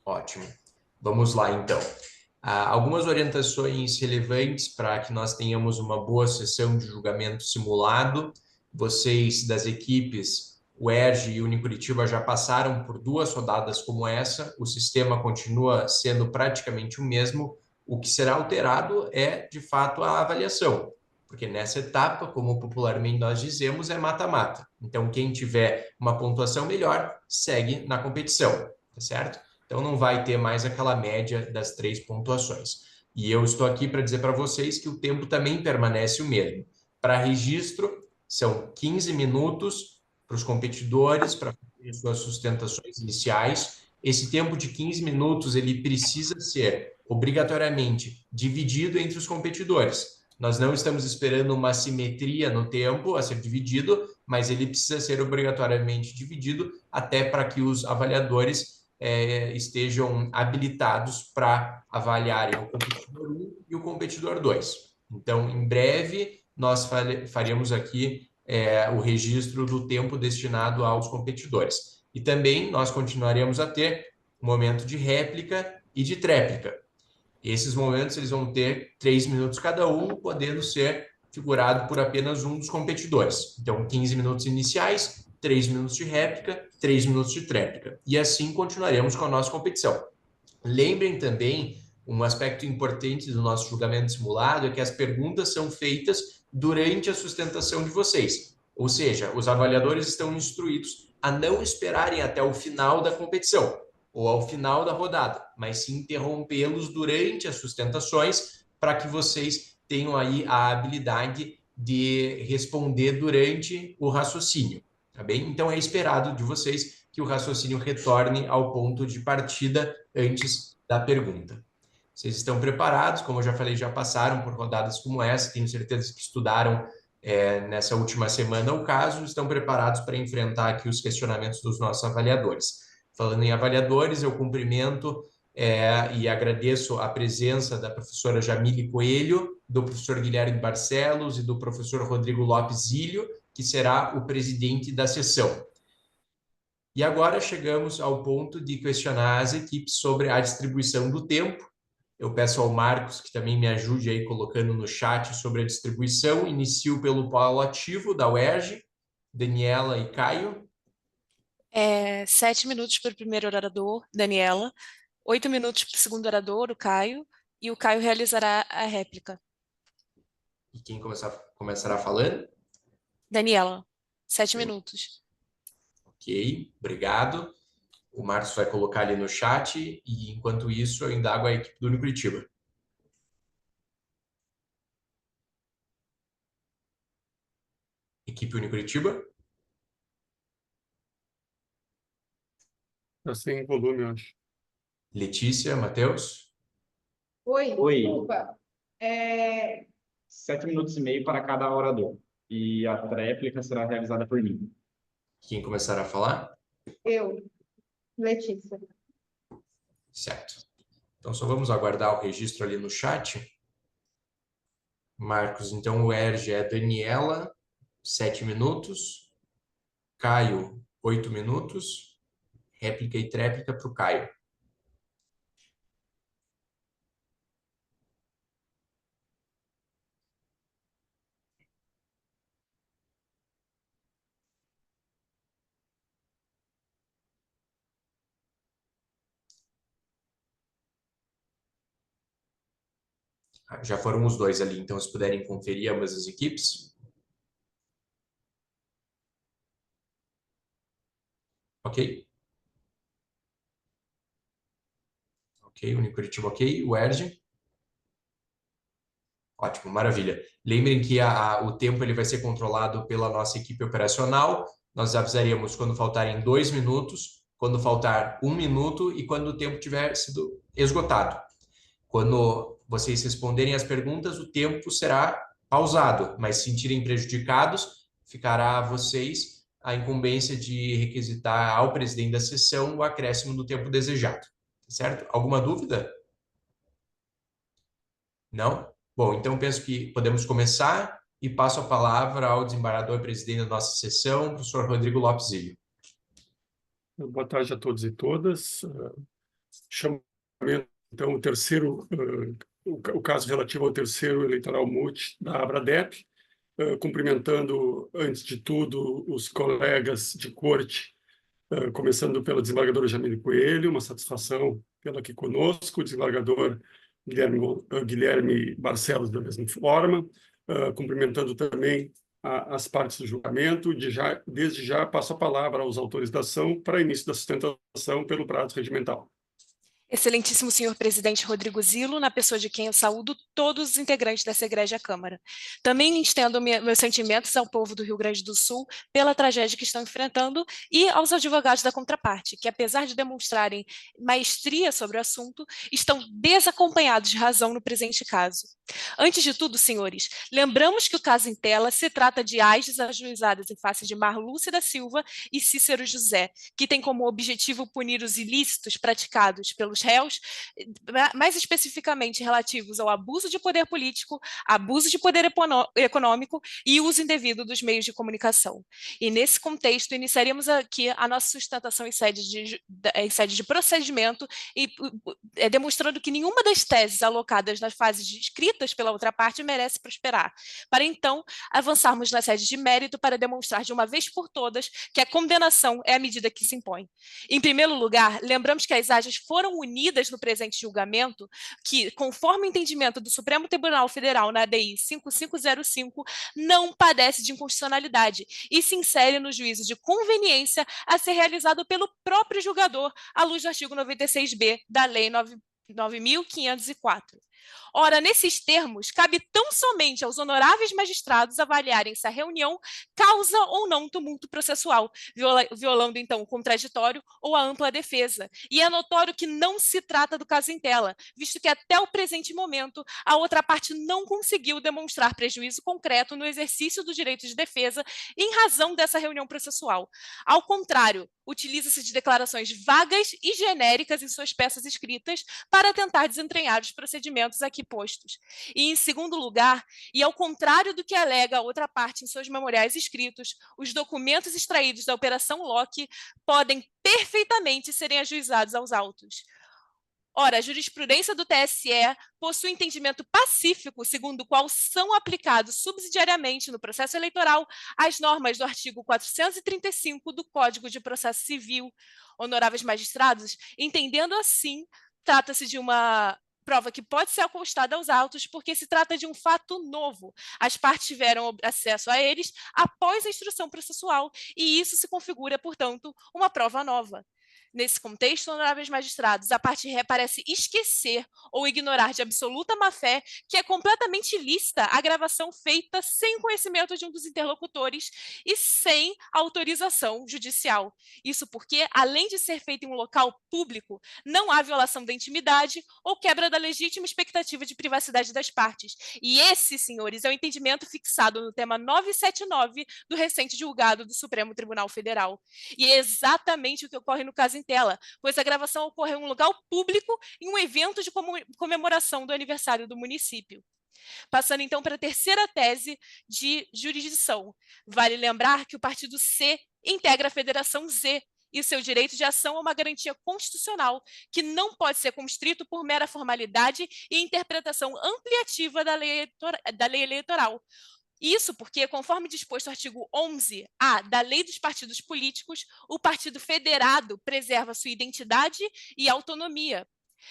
Ótimo. Vamos lá, então. Algumas orientações relevantes para que nós tenhamos uma boa sessão de julgamento simulado. Vocês das equipes UERJ e Unicuritiba já passaram por 2 rodadas como essa. O sistema continua sendo praticamente o mesmo. O que será alterado é, de fato, a avaliação, porque nessa etapa, como popularmente nós dizemos, é mata-mata. Então, quem tiver uma pontuação melhor segue na competição, tá certo? Então, não vai ter mais aquela média das 3 pontuações. E eu estou aqui para dizer para vocês que o tempo também permanece o mesmo. Para registro, são 15 minutos para os competidores, para fazer suas sustentações iniciais. Esse tempo de 15 minutos, ele precisa ser obrigatoriamente dividido entre os competidores. Nós não estamos esperando uma simetria no tempo a ser dividido, mas ele precisa ser obrigatoriamente dividido até para que os avaliadores estejam habilitados para avaliarem o competidor 1 e o competidor 2. Então, em breve, nós faremos aqui o registro do tempo destinado aos competidores. E também nós continuaremos a ter momento de réplica e de tréplica. Esses momentos eles vão ter 3 minutos cada um, podendo ser figurado por apenas um dos competidores. Então, 15 minutos iniciais, 3 minutos de réplica, 3 minutos de tréplica. E assim continuaremos com a nossa competição. Lembrem também, um aspecto importante do nosso julgamento simulado é que as perguntas são feitas durante a sustentação de vocês. Ou seja, os avaliadores estão instruídos a não esperarem até o final da competição ou ao final da rodada, mas sim interrompê-los durante as sustentações para que vocês tenham aí a habilidade de responder durante o raciocínio, tá bem? Então é esperado de vocês que o raciocínio retorne ao ponto de partida antes da pergunta. Vocês estão preparados? Como eu já falei, já passaram por rodadas como essa, tenho certeza que estudaram nessa última semana o caso, estão preparados para enfrentar aqui os questionamentos dos nossos avaliadores. Falando em avaliadores, eu cumprimento e agradeço a presença da professora Jamile Coelho, do professor Guilherme Barcelos e do professor Rodrigo Lopes Ilho, que será o presidente da sessão. E agora chegamos ao ponto de questionar as equipes sobre a distribuição do tempo. Eu peço ao Marcos que também me ajude aí colocando no chat sobre a distribuição. Inicio pelo polo ativo da UERJ, Daniela e Caio. 7 minutos para o primeiro orador, Daniela. 8 minutos para o segundo orador, o Caio. E o Caio realizará a réplica. E quem começará falando? Daniela, 7 minutos. Ok, obrigado. O Marcos vai colocar ali no chat e, enquanto isso, eu indago a equipe do Unicuritiba. Equipe Unicuritiba? Está sem volume, eu acho. Letícia, Matheus? Oi, Oi. desculpa. 7 minutos e meio para cada orador. E a tréplica será realizada por mim. Quem começará a falar? Eu, Letícia. Certo. Então, só vamos aguardar o registro ali no chat. Marcos, então o ERG é Daniela, 7 minutos. Caio, 8 minutos. Réplica e tréplica para o Caio. Já foram os dois ali, então se puderem conferir ambas as equipes. Ok? Ok, Unicuritiba ok. O ERG? Ótimo, maravilha. Lembrem que o tempo ele vai ser controlado pela nossa equipe operacional. Nós avisaríamos quando faltarem 2 minutos, quando faltar 1 minuto e quando o tempo tiver sido esgotado. Quando vocês responderem as perguntas, o tempo será pausado, mas se sentirem prejudicados, ficará a vocês a incumbência de requisitar ao presidente da sessão o acréscimo do tempo desejado. Certo? Alguma dúvida? Não? Bom, então penso que podemos começar e passo a palavra ao desembargador presidente da nossa sessão, professor Rodrigo Lopes Ilho. Boa tarde a todos e todas. chamamento, então, o caso relativo ao terceiro eleitoral multi da Abradep, cumprimentando, antes de tudo, os colegas de corte, começando pelo desembargador Jamile Coelho, uma satisfação tê-la aqui conosco, o desembargador Guilherme Barcelos, da mesma forma, cumprimentando também as partes do julgamento. Desde já, passo a palavra aos autores da ação para início da sustentação pelo prazo regimental. Excelentíssimo senhor presidente Rodrigo Zillo, na pessoa de quem eu saúdo todos os integrantes dessa egrégia Câmara. Também estendo meus sentimentos ao povo do Rio Grande do Sul pela tragédia que estão enfrentando e aos advogados da contraparte, que apesar de demonstrarem maestria sobre o assunto, estão desacompanhados de razão no presente caso. Antes de tudo, senhores, lembramos que o caso em tela se trata de AIGs ajuizadas em face de Marlúcia da Silva e Cícero José, que tem como objetivo punir os ilícitos praticados pelos réus, mais especificamente relativos ao abuso de poder político, abuso de poder econômico e uso indevido dos meios de comunicação. E nesse contexto, iniciaremos aqui a nossa sustentação em sede de procedimento, demonstrando que nenhuma das teses alocadas nas fases escritas pela outra parte merece prosperar, para então avançarmos na sede de mérito para demonstrar de uma vez por todas que a condenação é a medida que se impõe. Em primeiro lugar, lembramos que as AIGs foram unidas no presente julgamento, que, conforme o entendimento do Supremo Tribunal Federal na ADI 5505, não padece de inconstitucionalidade e se insere no juízo de conveniência a ser realizado pelo próprio julgador, à luz do artigo 96b da Lei 9.504. Ora, nesses termos, cabe tão somente aos honoráveis magistrados avaliarem se a reunião causa ou não tumulto processual, violando, então, o contraditório ou a ampla defesa. E é notório que não se trata do caso em tela, visto que até o presente momento a outra parte não conseguiu demonstrar prejuízo concreto no exercício do direito de defesa em razão dessa reunião processual. Ao contrário, utiliza-se de declarações vagas e genéricas em suas peças escritas para tentar desentranhar os procedimentos aqui postos. E, em segundo lugar, e ao contrário do que alega a outra parte em seus memoriais escritos, os documentos extraídos da Operação Locke podem perfeitamente serem ajuizados aos autos. Ora, a jurisprudência do TSE possui entendimento pacífico, segundo o qual são aplicados subsidiariamente no processo eleitoral as normas do artigo 435 do Código de Processo Civil. Honoráveis magistrados, entendendo assim, trata-se de uma prova que pode ser acostada aos autos porque se trata de um fato novo. As partes tiveram acesso a eles após a instrução processual e isso se configura, portanto, uma prova nova. Nesse contexto, honoráveis magistrados, a parte ré parece esquecer ou ignorar de absoluta má-fé que é completamente ilícita a gravação feita sem conhecimento de um dos interlocutores e sem autorização judicial. Isso porque, além de ser feita em um local público, não há violação da intimidade ou quebra da legítima expectativa de privacidade das partes. E esse, senhores, é o entendimento fixado no tema 979 do recente julgado do Supremo Tribunal Federal. E é exatamente o que ocorre no caso em tela, pois a gravação ocorreu em um local público em um evento de comemoração do aniversário do município. Passando então para a terceira tese de jurisdição. Vale lembrar que o partido C integra a Federação Z, e seu direito de ação é uma garantia constitucional que não pode ser constrito por mera formalidade e interpretação ampliativa da lei eleitoral. Isso porque, conforme disposto no artigo 11A da Lei dos Partidos Políticos, o partido federado preserva sua identidade e autonomia.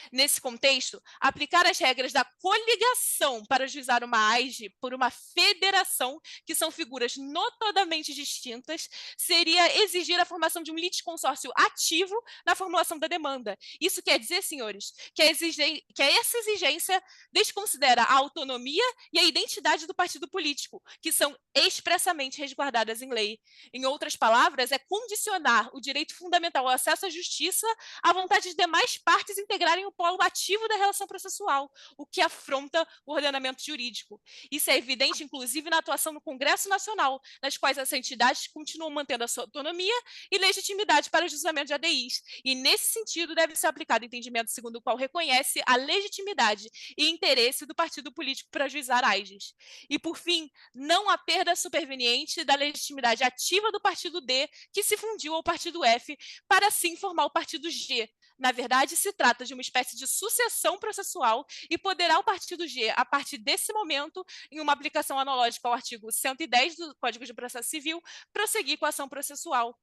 Nesse contexto, aplicar as regras da coligação para juizar uma AIGE por uma federação, que são figuras notadamente distintas, seria exigir a formação de um litisconsórcio ativo na formulação da demanda. Isso quer dizer, senhores, que essa exigência desconsidera a autonomia e a identidade do partido político, que são expressamente resguardadas em lei. Em outras palavras, é condicionar o direito fundamental ao acesso à justiça à vontade de demais partes integrarem o polo ativo da relação processual, o que afronta o ordenamento jurídico. Isso é evidente, inclusive, na atuação no Congresso Nacional, nas quais as entidades continuam mantendo a sua autonomia e legitimidade para o julgamento de ADIs. E, nesse sentido, deve ser aplicado o entendimento segundo o qual reconhece a legitimidade e interesse do partido político para juizar AIGs. E, por fim, não há perda superveniente da legitimidade ativa do partido D, que se fundiu ao partido F, para assim formar o partido G, Na verdade, se trata de uma espécie de sucessão processual e poderá o partido G, a partir desse momento, em uma aplicação analógica ao artigo 110 do Código de Processo Civil, prosseguir com a ação processual.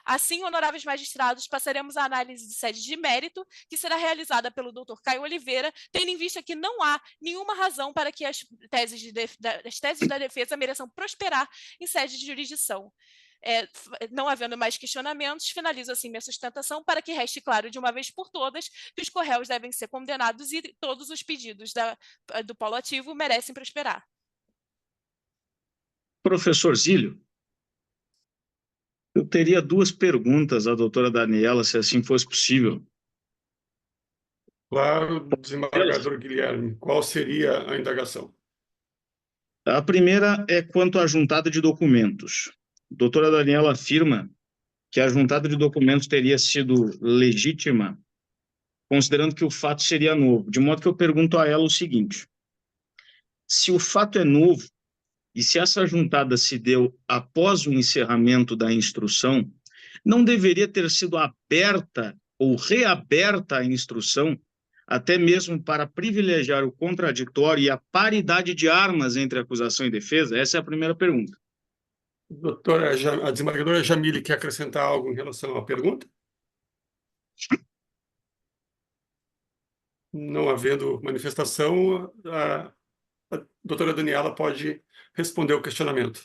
Assim, honoráveis magistrados, passaremos à análise de sede de mérito, que será realizada pelo Dr. Caio Oliveira, tendo em vista que não há nenhuma razão para que as teses da defesa mereçam prosperar em sede de jurisdição. Não havendo mais questionamentos, finalizo assim minha sustentação para que reste claro de uma vez por todas que os corréus devem ser condenados e todos os pedidos do polo ativo merecem prosperar. Professor Zílio, eu teria duas perguntas à doutora Daniela, se assim fosse possível. Claro, desembargador Guilherme, qual seria a indagação? A primeira é quanto à juntada de documentos. A doutora Daniela afirma que a juntada de documentos teria sido legítima, considerando que o fato seria novo. De modo que eu pergunto a ela o seguinte: se o fato é novo e se essa juntada se deu após o encerramento da instrução, não deveria ter sido aberta ou reaberta a instrução, até mesmo para privilegiar o contraditório e a paridade de armas entre acusação e defesa? Essa é a primeira pergunta. Doutora, a desembargadora Jamile quer acrescentar algo em relação à pergunta? Não havendo manifestação, a doutora Daniela pode responder o questionamento.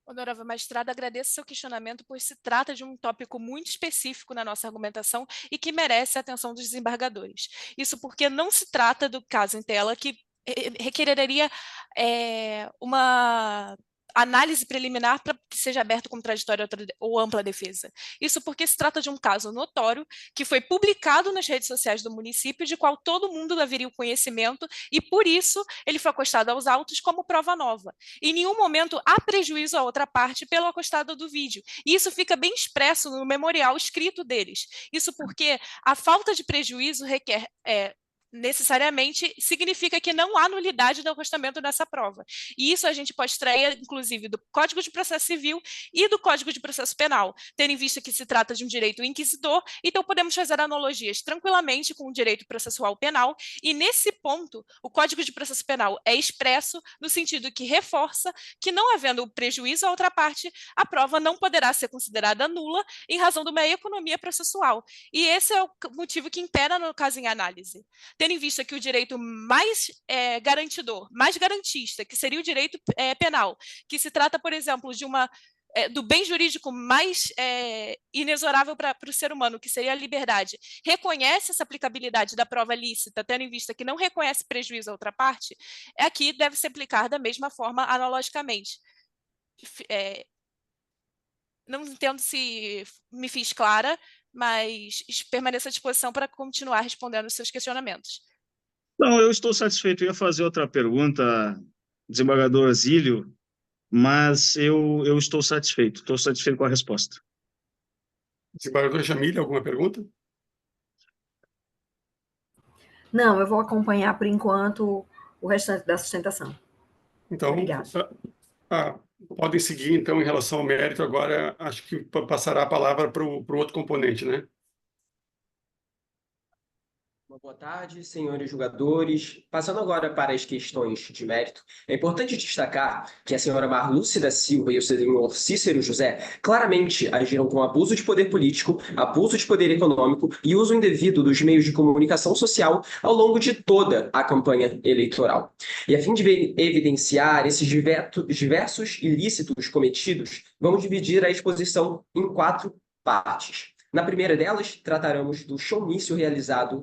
Honorável magistrada, agradeço seu questionamento, pois se trata de um tópico muito específico na nossa argumentação e que merece a atenção dos desembargadores. Isso porque não se trata do caso em tela que requereria uma análise preliminar para que seja aberto contraditório ou ampla defesa. Isso porque se trata de um caso notório que foi publicado nas redes sociais do município, de qual todo mundo haveria o conhecimento, e por isso ele foi acostado aos autos como prova nova. Em nenhum momento há prejuízo à outra parte pelo acostado do vídeo, e isso fica bem expresso no memorial escrito deles. Isso porque a falta de prejuízo requer necessariamente significa que não há nulidade do acostamento dessa prova. E isso a gente pode extrair, inclusive, do Código de Processo Civil e do Código de Processo Penal, tendo em vista que se trata de um direito inquisidor, então podemos fazer analogias tranquilamente com o direito processual penal, e nesse ponto, o Código de Processo Penal é expresso no sentido que reforça que, não havendo prejuízo à outra parte, a prova não poderá ser considerada nula em razão de uma economia processual. E esse é o motivo que impera no caso em análise. Tendo em vista que o direito mais garantidor, mais garantista, que seria o direito penal, que se trata, por exemplo, de do bem jurídico mais inexorável para o ser humano, que seria a liberdade, reconhece essa aplicabilidade da prova lícita, tendo em vista que não reconhece prejuízo à outra parte, aqui deve se aplicar da mesma forma analogicamente. Não entendo se me fiz clara, mas permaneço à disposição para continuar respondendo os seus questionamentos. Não, eu estou satisfeito. Eu ia fazer outra pergunta, desembargador Zílio, mas eu estou satisfeito com a resposta. Desembargador Jamile, alguma pergunta? Não, eu vou acompanhar, por enquanto, o restante da sustentação. Então, podem seguir, então, em relação ao mérito. Agora, acho que passará a palavra para o outro componente, né? Uma boa tarde, senhores julgadores. Passando agora para as questões de mérito, é importante destacar que a senhora Marluce da Silva e o senhor Cícero José claramente agiram com abuso de poder político, abuso de poder econômico e uso indevido dos meios de comunicação social ao longo de toda a campanha eleitoral. E a fim de evidenciar esses diversos ilícitos cometidos, vamos dividir a exposição em 4 partes. Na primeira delas, trataremos do showmício realizado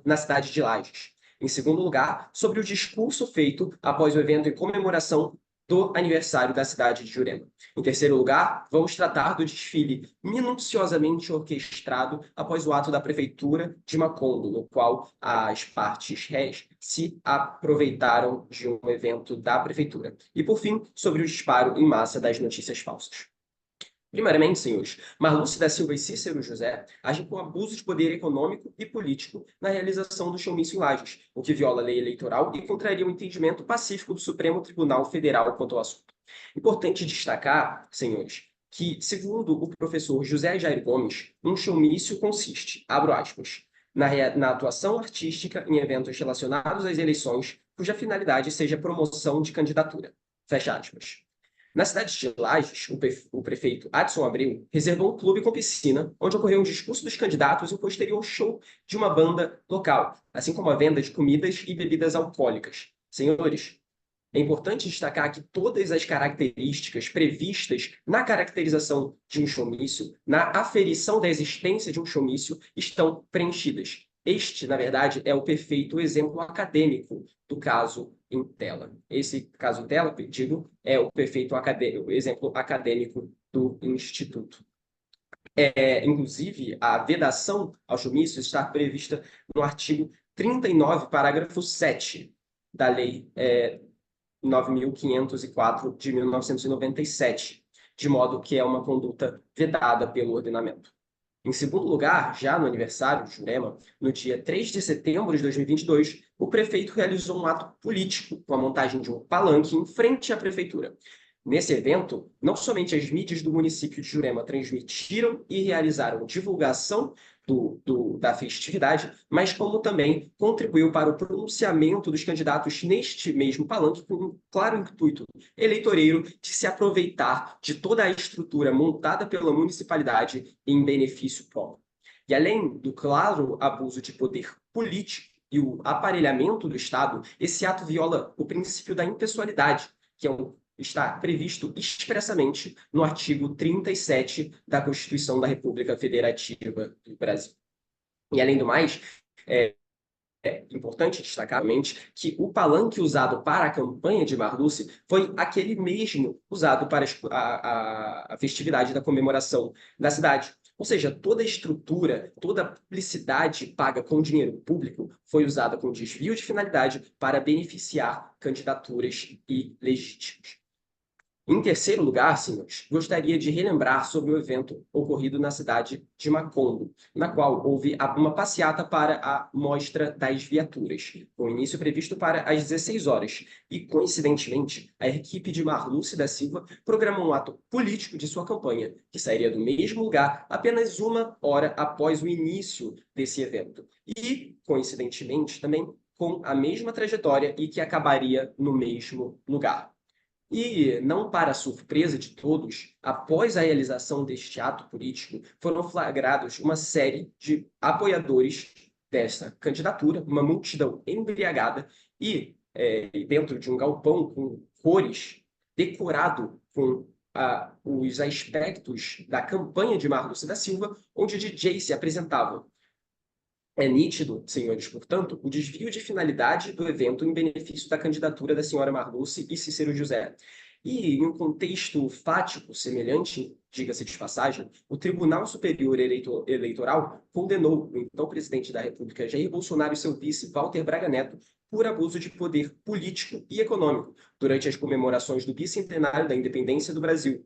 na cidade de Lages. Em segundo lugar, sobre o discurso feito após o evento em comemoração do aniversário da cidade de Jurema. Em terceiro lugar, vamos tratar do desfile minuciosamente orquestrado após o ato da Prefeitura de Macondo, no qual as partes réis se aproveitaram de um evento da Prefeitura. E, por fim, sobre o disparo em massa das notícias falsas. Primeiramente, senhores, Marluce da Silva e Cícero José agem com abuso de poder econômico e político na realização do showmício em Lages, o que viola a lei eleitoral e contraria o entendimento pacífico do Supremo Tribunal Federal quanto ao assunto. Importante destacar, senhores, que, segundo o professor José Jair Gomes, um showmício consiste, abro aspas, na atuação artística em eventos relacionados às eleições, cuja finalidade seja promoção de candidatura. Fecha aspas. Na cidade de Lages, o prefeito Adson Abreu reservou um clube com piscina, onde ocorreu um discurso dos candidatos e um posterior show de uma banda local, assim como a venda de comidas e bebidas alcoólicas. Senhores, é importante destacar que todas as características previstas na caracterização de um showmício, na aferição da existência de um showmício, estão preenchidas. Este, na verdade, é o perfeito exemplo acadêmico do caso em tela. Esse caso em tela, digo, é o perfeito exemplo acadêmico do Instituto. Inclusive, a vedação ao showmício está prevista no artigo 39, parágrafo 7 da Lei 9.504 de 1997, de modo que é uma conduta vedada pelo ordenamento. Em segundo lugar, já no aniversário de Jurema, no dia 3 de setembro de 2022, o prefeito realizou um ato político com a montagem de um palanque em frente à prefeitura. Nesse evento, não somente as mídias do município de Jurema transmitiram e realizaram divulgação da festividade, mas como também contribuiu para o pronunciamento dos candidatos neste mesmo palanque com um claro intuito eleitoreiro de se aproveitar de toda a estrutura montada pela municipalidade em benefício próprio. E além do claro abuso de poder político e o aparelhamento do Estado, esse ato viola o princípio da impessoalidade, que está previsto expressamente no artigo 37 da Constituição da República Federativa do Brasil. E, além do mais, é importante destacar que o palanque usado para a campanha de Marluce foi aquele mesmo usado para a festividade da comemoração da cidade. Ou seja, toda a estrutura, toda a publicidade paga com dinheiro público foi usada com desvio de finalidade para beneficiar candidaturas ilegítimas. Em terceiro lugar, senhores, gostaria de relembrar sobre o evento ocorrido na cidade de Macondo, na qual houve uma passeata para a Mostra das Viaturas, com início previsto para as 16 horas. E, coincidentemente, a equipe de Marluce da Silva programou um ato político de sua campanha, que sairia do mesmo lugar apenas 1 hora após o início desse evento. E, coincidentemente, também com a mesma trajetória e que acabaria no mesmo lugar. E, não para surpresa de todos, após a realização deste ato político, foram flagrados uma série de apoiadores dessa candidatura, uma multidão embriagada e dentro de um galpão com cores, decorado com os aspectos da campanha de Marluce da Silva, onde DJs se apresentavam. É nítido, senhores, portanto, o desvio de finalidade do evento em benefício da candidatura da senhora Marluce e Cícero José. E, em um contexto fático semelhante, diga-se de passagem, o Tribunal Superior Eleitoral condenou o então presidente da República, Jair Bolsonaro, e seu vice, Walter Braga Neto, por abuso de poder político e econômico durante as comemorações do bicentenário da independência do Brasil.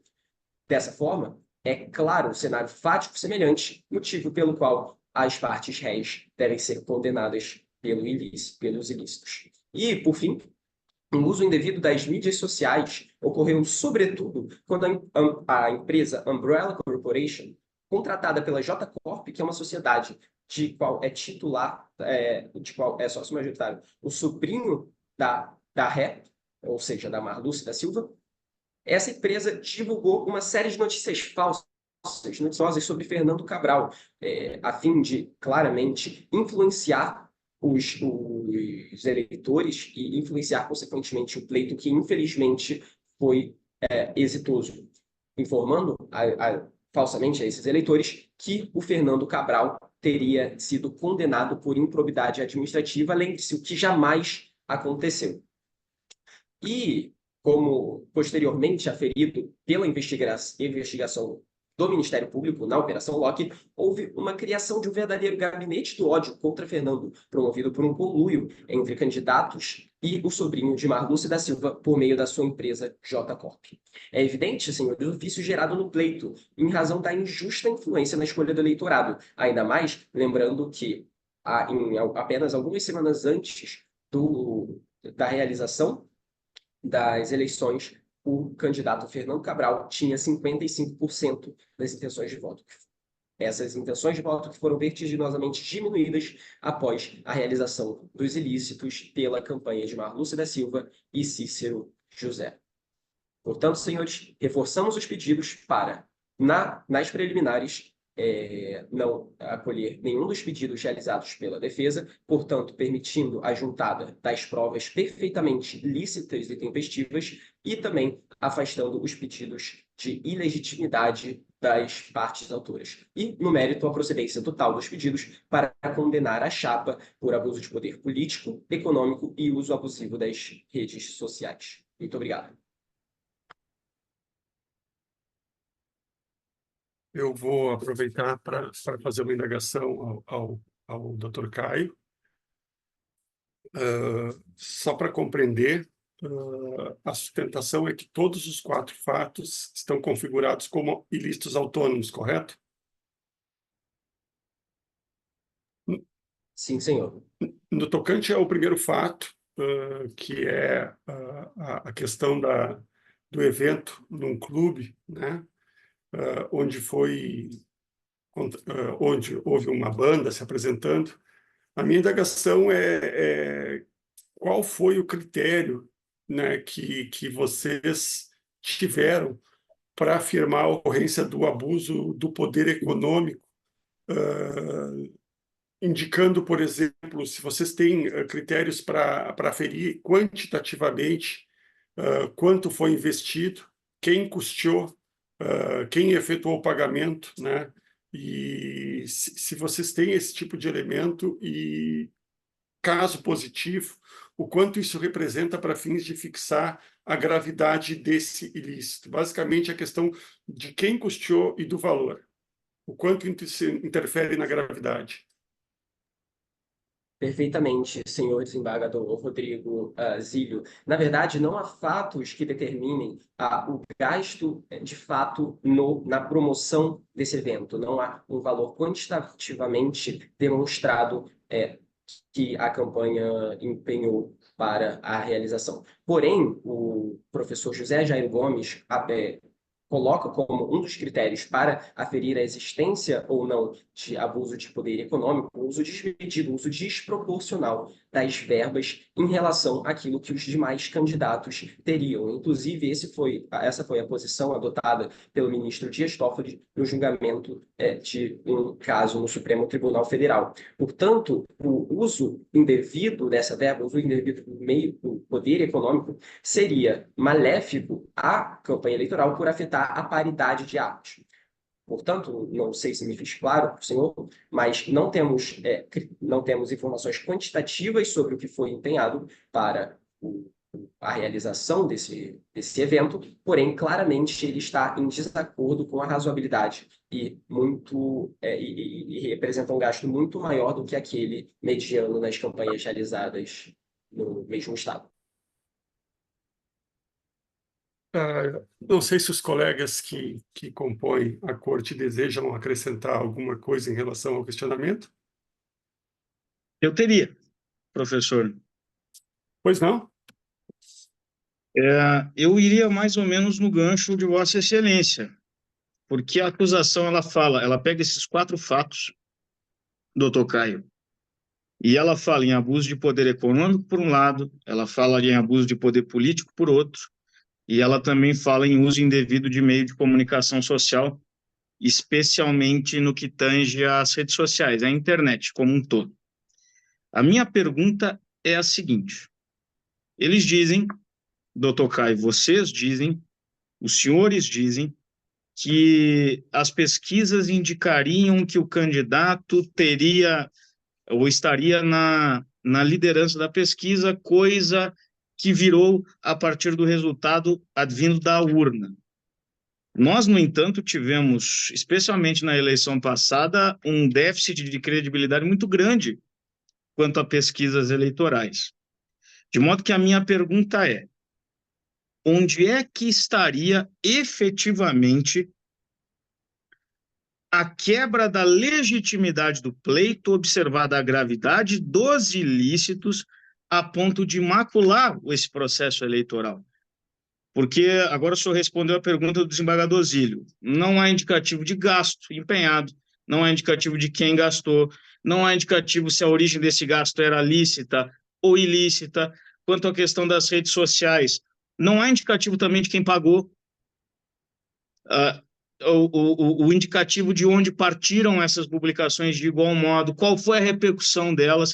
Dessa forma, é claro o cenário fático semelhante, motivo pelo qual as partes réis devem ser condenadas pelos ilícitos. E, por fim, o uso indevido das mídias sociais ocorreu, sobretudo, quando a empresa Umbrella Corporation, contratada pela J Corp, que é uma sociedade de qual é titular, de qual é sócio majoritário, o sobrinho da Ré, ou seja, da Marluce da Silva, essa empresa divulgou uma série de notícias falsas, noticiosas sobre Fernando Cabral, a fim de, claramente, influenciar os eleitores e influenciar, consequentemente, o pleito que, infelizmente, foi exitoso, informando falsamente a esses eleitores que o Fernando Cabral teria sido condenado por improbidade administrativa, lembre-se, o que jamais aconteceu. E, como posteriormente aferido pela investigação do Ministério Público na Operação Locke, houve uma criação de um verdadeiro gabinete do ódio contra Fernando, promovido por um conluio entre candidatos e o sobrinho de Marluce da Silva por meio da sua empresa J Corp. É evidente, senhores, o vício gerado no pleito, em razão da injusta influência na escolha do eleitorado, ainda mais lembrando que apenas algumas semanas antes da realização das eleições, o candidato Fernando Cabral tinha 55% das intenções de voto. Essas intenções de voto que foram vertiginosamente diminuídas após a realização dos ilícitos pela campanha de Marluce da Silva e Cícero José. Portanto, senhores, reforçamos os pedidos para, nas preliminares, não acolher nenhum dos pedidos realizados pela defesa, portanto, permitindo a juntada das provas perfeitamente lícitas e tempestivas e também afastando os pedidos de ilegitimidade das partes autoras. E, no mérito, a procedência total dos pedidos para condenar a chapa por abuso de poder político, econômico e uso abusivo das redes sociais. Muito obrigado. Eu vou aproveitar para fazer uma indagação ao Dr. Caio. Só para compreender, a sustentação é que todos os 4 fatos estão configurados como ilícitos autônomos, correto? Sim, senhor. No tocante ao primeiro fato, que é a questão do evento num clube, né? Onde houve uma banda se apresentando, a minha indagação é qual foi o critério, né, que vocês tiveram para afirmar a ocorrência do abuso do poder econômico, indicando, por exemplo, se vocês têm critérios para aferir quantitativamente quanto foi investido, quem custeou, quem efetuou o pagamento, né? E se vocês têm esse tipo de elemento e, caso positivo, o quanto isso representa para fins de fixar a gravidade desse ilícito. Basicamente, a questão de quem custeou e do valor. O quanto isso interfere na gravidade. Perfeitamente, senhor desembargador Rodrigo Zílio. Na verdade, não há fatos que determinem o gasto, de fato, na promoção desse evento. Não há um valor quantitativamente demonstrado que a campanha empenhou para a realização. Porém, o professor José Jair Gomes coloca como um dos critérios para aferir a existência ou não de abuso de poder econômico, o uso desmedido, o uso desproporcional das verbas em relação àquilo que os demais candidatos teriam. Inclusive, essa foi a posição adotada pelo ministro Dias Toffoli no julgamento de um caso no Supremo Tribunal Federal. Portanto, o uso indevido dessa verba, o uso indevido do poder econômico, seria maléfico à campanha eleitoral por afetar a paridade de atos. Portanto, não sei se me fiz claro para o senhor, mas não temos informações quantitativas sobre o que foi empenhado para a realização desse evento, porém, claramente, ele está em desacordo com a razoabilidade e representa um gasto muito maior do que aquele mediano nas campanhas realizadas no mesmo estado. Não sei se os colegas que compõem a corte desejam acrescentar alguma coisa em relação ao questionamento. Eu teria, professor. Pois não? Eu iria mais ou menos no gancho de Vossa Excelência, porque a acusação, ela pega esses 4 fatos, doutor Caio, e ela fala em abuso de poder econômico, por um lado, ela fala em abuso de poder político, por outro, e ela também fala em uso indevido de meio de comunicação social, especialmente no que tange às redes sociais, à internet como um todo. A minha pergunta é a seguinte: eles dizem, doutor Caio, vocês dizem, os senhores dizem, que as pesquisas indicariam que o candidato teria ou estaria na liderança da pesquisa, coisa que virou a partir do resultado advindo da urna. Nós, no entanto, tivemos, especialmente na eleição passada, um déficit de credibilidade muito grande quanto a pesquisas eleitorais. De modo que a minha pergunta é: onde é que estaria efetivamente a quebra da legitimidade do pleito, observada a gravidade dos ilícitos, a ponto de macular esse processo eleitoral? Porque agora o senhor respondeu a pergunta do desembargador Zílio. Não há indicativo de gasto empenhado, não há indicativo de quem gastou, não há indicativo se a origem desse gasto era lícita ou ilícita. Quanto à questão das redes sociais, não há indicativo também de quem pagou. O indicativo de onde partiram essas publicações de igual modo, qual foi a repercussão delas.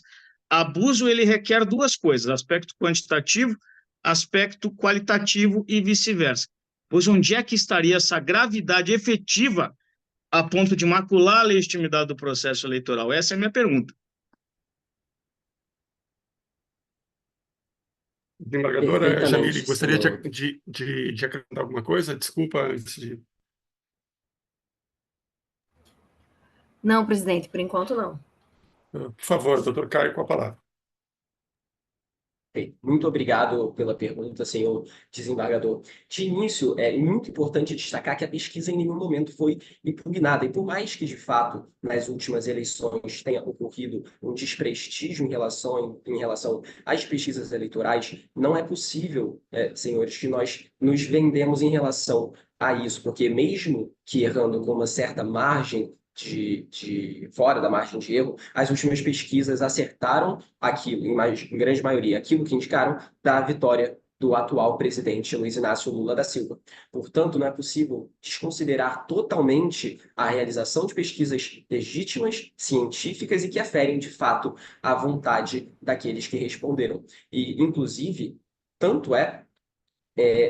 Abuso, ele requer duas coisas, aspecto quantitativo, aspecto qualitativo e vice-versa. Pois onde é que estaria essa gravidade efetiva a ponto de macular a legitimidade do processo eleitoral? Essa é a minha pergunta. Desembargadora Jamile, Perfeitamente, gostaria senhor. de acrescentar alguma coisa? Desculpa, antes de... Não, presidente, por enquanto não. Por favor, doutor Caio, com a palavra. Muito obrigado pela pergunta, senhor desembargador. De início, é muito importante destacar que a pesquisa em nenhum momento foi impugnada, e por mais que, de fato, nas últimas eleições tenha ocorrido um desprestígio em relação às pesquisas eleitorais, não é possível, senhores, que nós nos vendemos em relação a isso, porque mesmo que errando com uma certa margem fora da margem de erro, as últimas pesquisas acertaram aquilo, em grande maioria, aquilo que indicaram da vitória do atual presidente Luiz Inácio Lula da Silva. Portanto, não é possível desconsiderar totalmente a realização de pesquisas legítimas, científicas e que aferem, de fato, a vontade daqueles que responderam. E, inclusive, tanto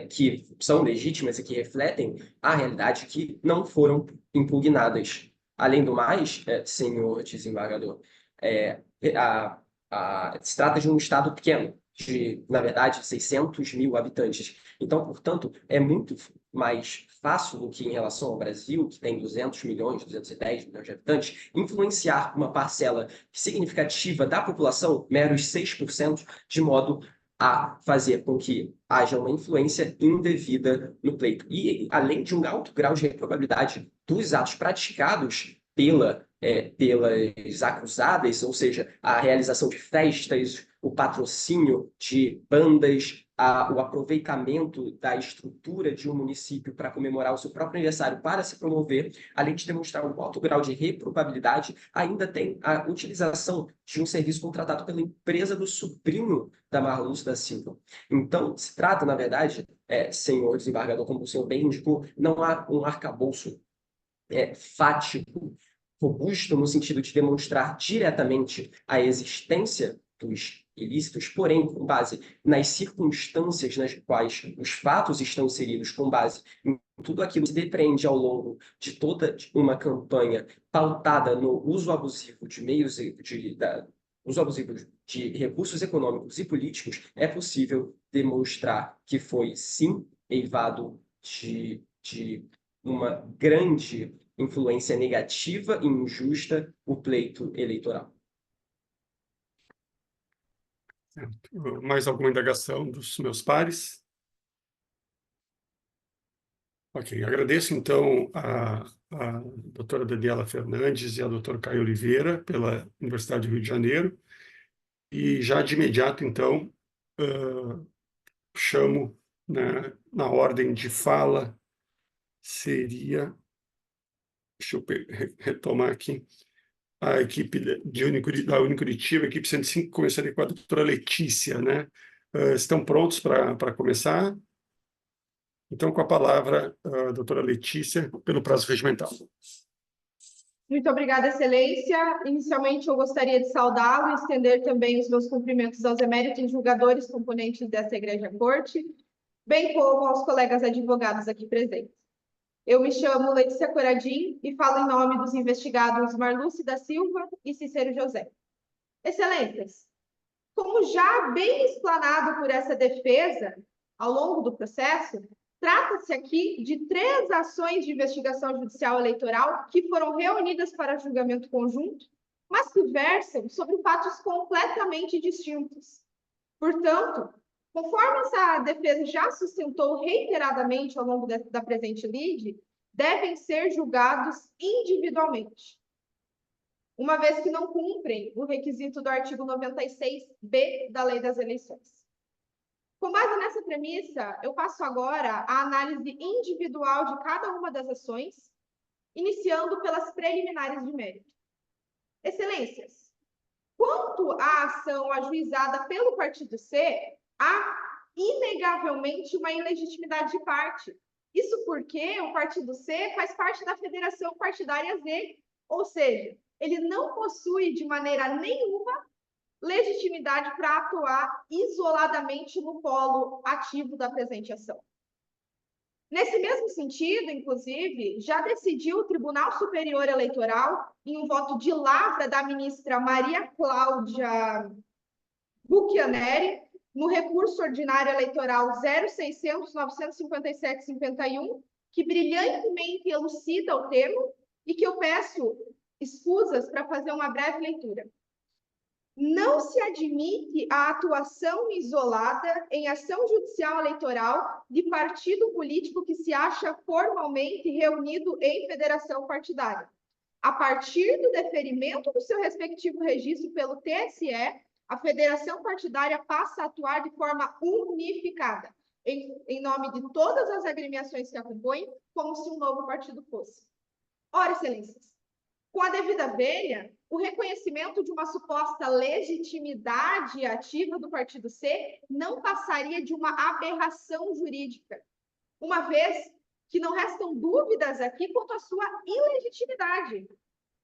que são legítimas e que refletem a realidade que não foram impugnadas. Além do mais, senhor desembargador, se trata de um estado pequeno, de, na verdade, 600 mil habitantes. Então, portanto, é muito mais fácil do que em relação ao Brasil, que tem 200 milhões, 210 milhões de habitantes, influenciar uma parcela significativa da população, meros 6%, de modo a fazer com que haja uma influência indevida no pleito. E, além de um alto grau de probabilidade dos atos praticados pelas acusadas, ou seja, a realização de festas, o patrocínio de bandas, o aproveitamento da estrutura de um município para comemorar o seu próprio aniversário para se promover, além de demonstrar um alto grau de reprobabilidade, ainda tem a utilização de um serviço contratado pela empresa do sobrinho da Marlúcia da Silva. Então, se trata, na verdade, senhor desembargador, como o senhor bem indicou, não há um arcabouço fático, robusto, no sentido de demonstrar diretamente a existência dos ilícitos, porém, com base nas circunstâncias nas quais os fatos estão inseridos, com base em tudo aquilo que se depreende ao longo de toda uma campanha pautada no uso abusivo de meios uso abusivo de recursos econômicos e políticos, é possível demonstrar que foi, sim, eivado de uma grande influência negativa e injusta o pleito eleitoral. Mais alguma indagação dos meus pares? Ok, agradeço então a doutora Daniela Fernandes e a doutora Caio Oliveira pela Universidade do Rio de Janeiro, e já de imediato então chamo, né, na ordem de fala, seria, deixa eu retomar aqui, a equipe da Unicuritiba, a equipe 105, começaria com a doutora Letícia, né? Estão prontos para começar? Então, com a palavra, a doutora Letícia, pelo prazo regimental. Muito obrigada, Excelência. Inicialmente, eu gostaria de saudá-lo e estender também os meus cumprimentos aos eméritos julgadores componentes dessa Igreja Corte, bem como aos colegas advogados aqui presentes. Eu me chamo Letícia Coradim e falo em nome dos investigados Marlúcia da Silva e Cícero José. Excelências, como já bem explanado por essa defesa ao longo do processo, trata-se aqui de 3 ações de investigação judicial eleitoral que foram reunidas para julgamento conjunto, mas que versam sobre fatos completamente distintos. Portanto, conforme essa defesa já sustentou reiteradamente ao longo da presente lide, devem ser julgados individualmente, uma vez que não cumprem o requisito do artigo 96b da Lei das Eleições. Com base nessa premissa, eu passo agora a análise individual de cada uma das ações, iniciando pelas preliminares de mérito. Excelências, quanto à ação ajuizada pelo partido C, há inegavelmente uma ilegitimidade de parte. Isso porque o partido C faz parte da Federação Partidária Z, ou seja, ele não possui de maneira nenhuma legitimidade para atuar isoladamente no polo ativo da presente ação. Nesse mesmo sentido, inclusive, já decidiu o Tribunal Superior Eleitoral, em um voto de lavra da ministra Maria Cláudia Buchianeri, no recurso ordinário eleitoral 0600-957-51, que brilhantemente elucida o termo e que eu peço escusas para fazer uma breve leitura. Não se admite a atuação isolada em ação judicial eleitoral de partido político que se acha formalmente reunido em federação partidária. A partir do deferimento do seu respectivo registro pelo TSE, a federação partidária passa a atuar de forma unificada, em nome de todas as agremiações que a compõem, como se um novo partido fosse. Ora, excelências, com a devida vênia, o reconhecimento de uma suposta legitimidade ativa do partido C não passaria de uma aberração jurídica, uma vez que não restam dúvidas aqui quanto à sua ilegitimidade.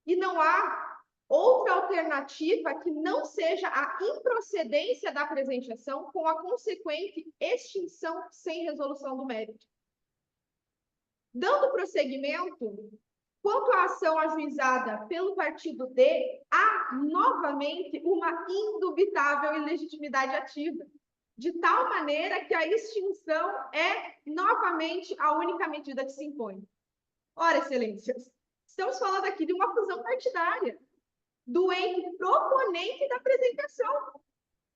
E não há outra alternativa que não seja a improcedência da presente ação com a consequente extinção sem resolução do mérito. Dando prosseguimento, quanto à ação ajuizada pelo partido D, há novamente uma indubitável ilegitimidade ativa, de tal maneira que a extinção é novamente a única medida que se impõe. Ora, excelências, estamos falando aqui de uma fusão partidária, do ente proponente da apresentação.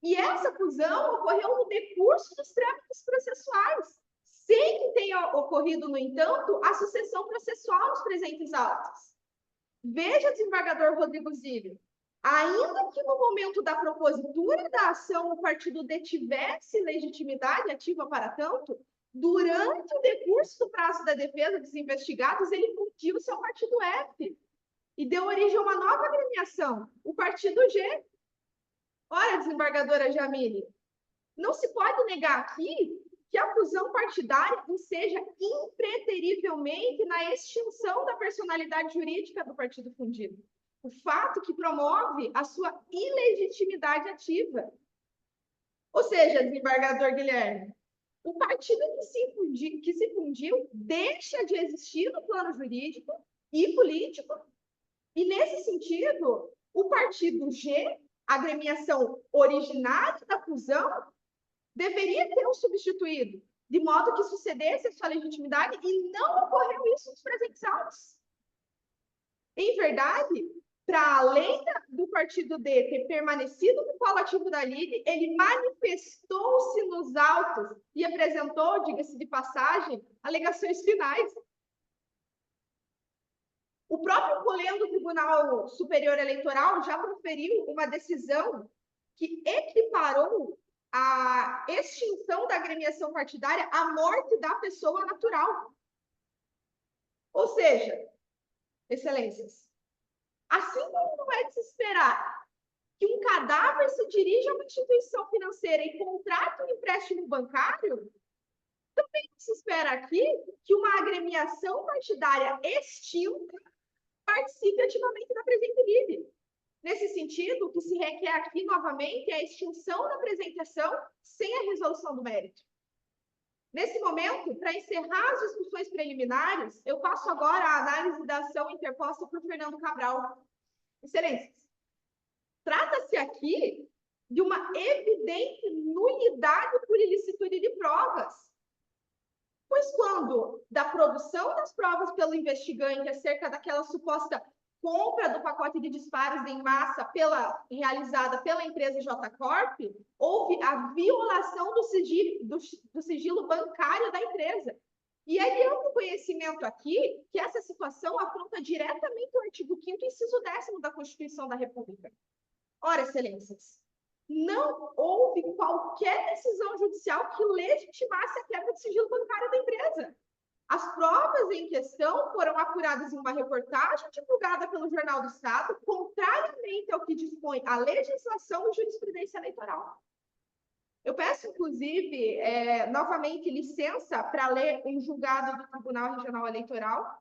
E essa fusão ocorreu no decurso dos trâmites processuais, sem que tenha ocorrido, no entanto, a sucessão processual nos presentes autos. Veja, desembargador Rodrigo Zílio, ainda que no momento da propositura da ação o partido detivesse legitimidade ativa para tanto, durante o decurso do prazo da defesa dos investigados, ele fundiu seu partido F e deu origem a uma nova agremiação, o partido G. Ora, desembargadora Jamile, não se pode negar aqui que a fusão partidária seja impreterivelmente na extinção da personalidade jurídica do partido fundido. O fato que promove a sua ilegitimidade ativa. Ou seja, desembargador Guilherme, o partido que se fundiu deixa de existir no plano jurídico e político. E, nesse sentido, o partido G, a agremiação originária da fusão, deveria ter um substituído, de modo que sucedesse a sua legitimidade, e não ocorreu isso nos presentes autos. Em verdade, para além do partido D ter permanecido no polo ativo da LIDE, ele manifestou-se nos autos e apresentou, diga-se de passagem, alegações finais. O próprio Poleno do Tribunal Superior Eleitoral já proferiu uma decisão que equiparou a extinção da agremiação partidária à morte da pessoa natural. Ou seja, excelências, assim como não é de se esperar que um cadáver se dirija a uma instituição financeira e contrate um empréstimo bancário, também se espera aqui que uma agremiação partidária extinta participe ativamente da presente lide. Nesse sentido, o que se requer aqui, novamente, é a extinção da presente ação sem a resolução do mérito. Nesse momento, para encerrar as discussões preliminares, eu passo agora a análise da ação interposta por Fernando Cabral. Excelências, trata-se aqui de uma evidente nulidade por ilicitude de provas, pois quando da produção das provas pelo investigante acerca daquela suposta compra do pacote de disparos em massa realizada pela empresa J Corp, houve a violação do sigilo bancário da empresa. E é de amplo conhecimento aqui que essa situação afronta diretamente o artigo 5º, inciso 10º da Constituição da República. Ora, excelências, não houve qualquer decisão judicial que legitimasse a quebra do sigilo bancário da empresa. As provas em questão foram apuradas em uma reportagem divulgada pelo Jornal do Estado, contrariamente ao que dispõe a legislação e jurisprudência eleitoral. Eu peço, inclusive, novamente, licença para ler um julgado do Tribunal Regional Eleitoral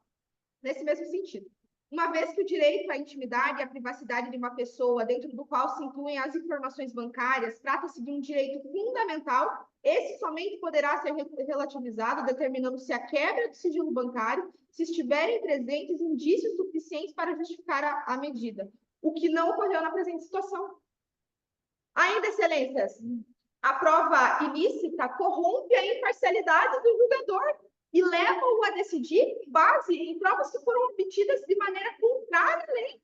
nesse mesmo sentido. Uma vez que o direito à intimidade e à privacidade de uma pessoa, dentro do qual se incluem as informações bancárias, trata-se de um direito fundamental, esse somente poderá ser relativizado determinando-se a quebra do sigilo bancário se estiverem presentes indícios suficientes para justificar a medida, o que não ocorreu na presente situação. Ainda, excelências, a prova ilícita corrompe a imparcialidade do julgador e leva-o a decidir com base em provas que foram obtidas de maneira contrária à lei.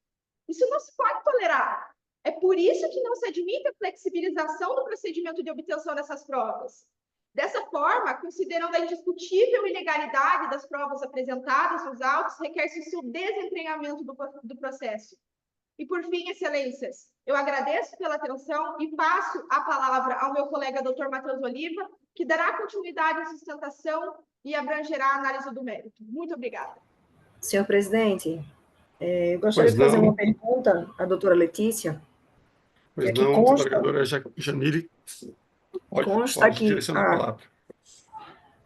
Isso não se pode tolerar. É por isso que não se admite a flexibilização do procedimento de obtenção dessas provas. Dessa forma, considerando a indiscutível ilegalidade das provas apresentadas nos autos, requer-se o seu desentranhamento do processo. E, por fim, excelências, eu agradeço pela atenção e passo a palavra ao meu colega Dr. Matheus Oliva, que dará continuidade à sustentação e abrangerá a análise do mérito. Muito obrigada. Senhor presidente, eu gostaria de fazer uma pergunta à doutora Letícia. Pois que não, consta, desembargadora Janire, consta pode aqui, direcionar a palavra.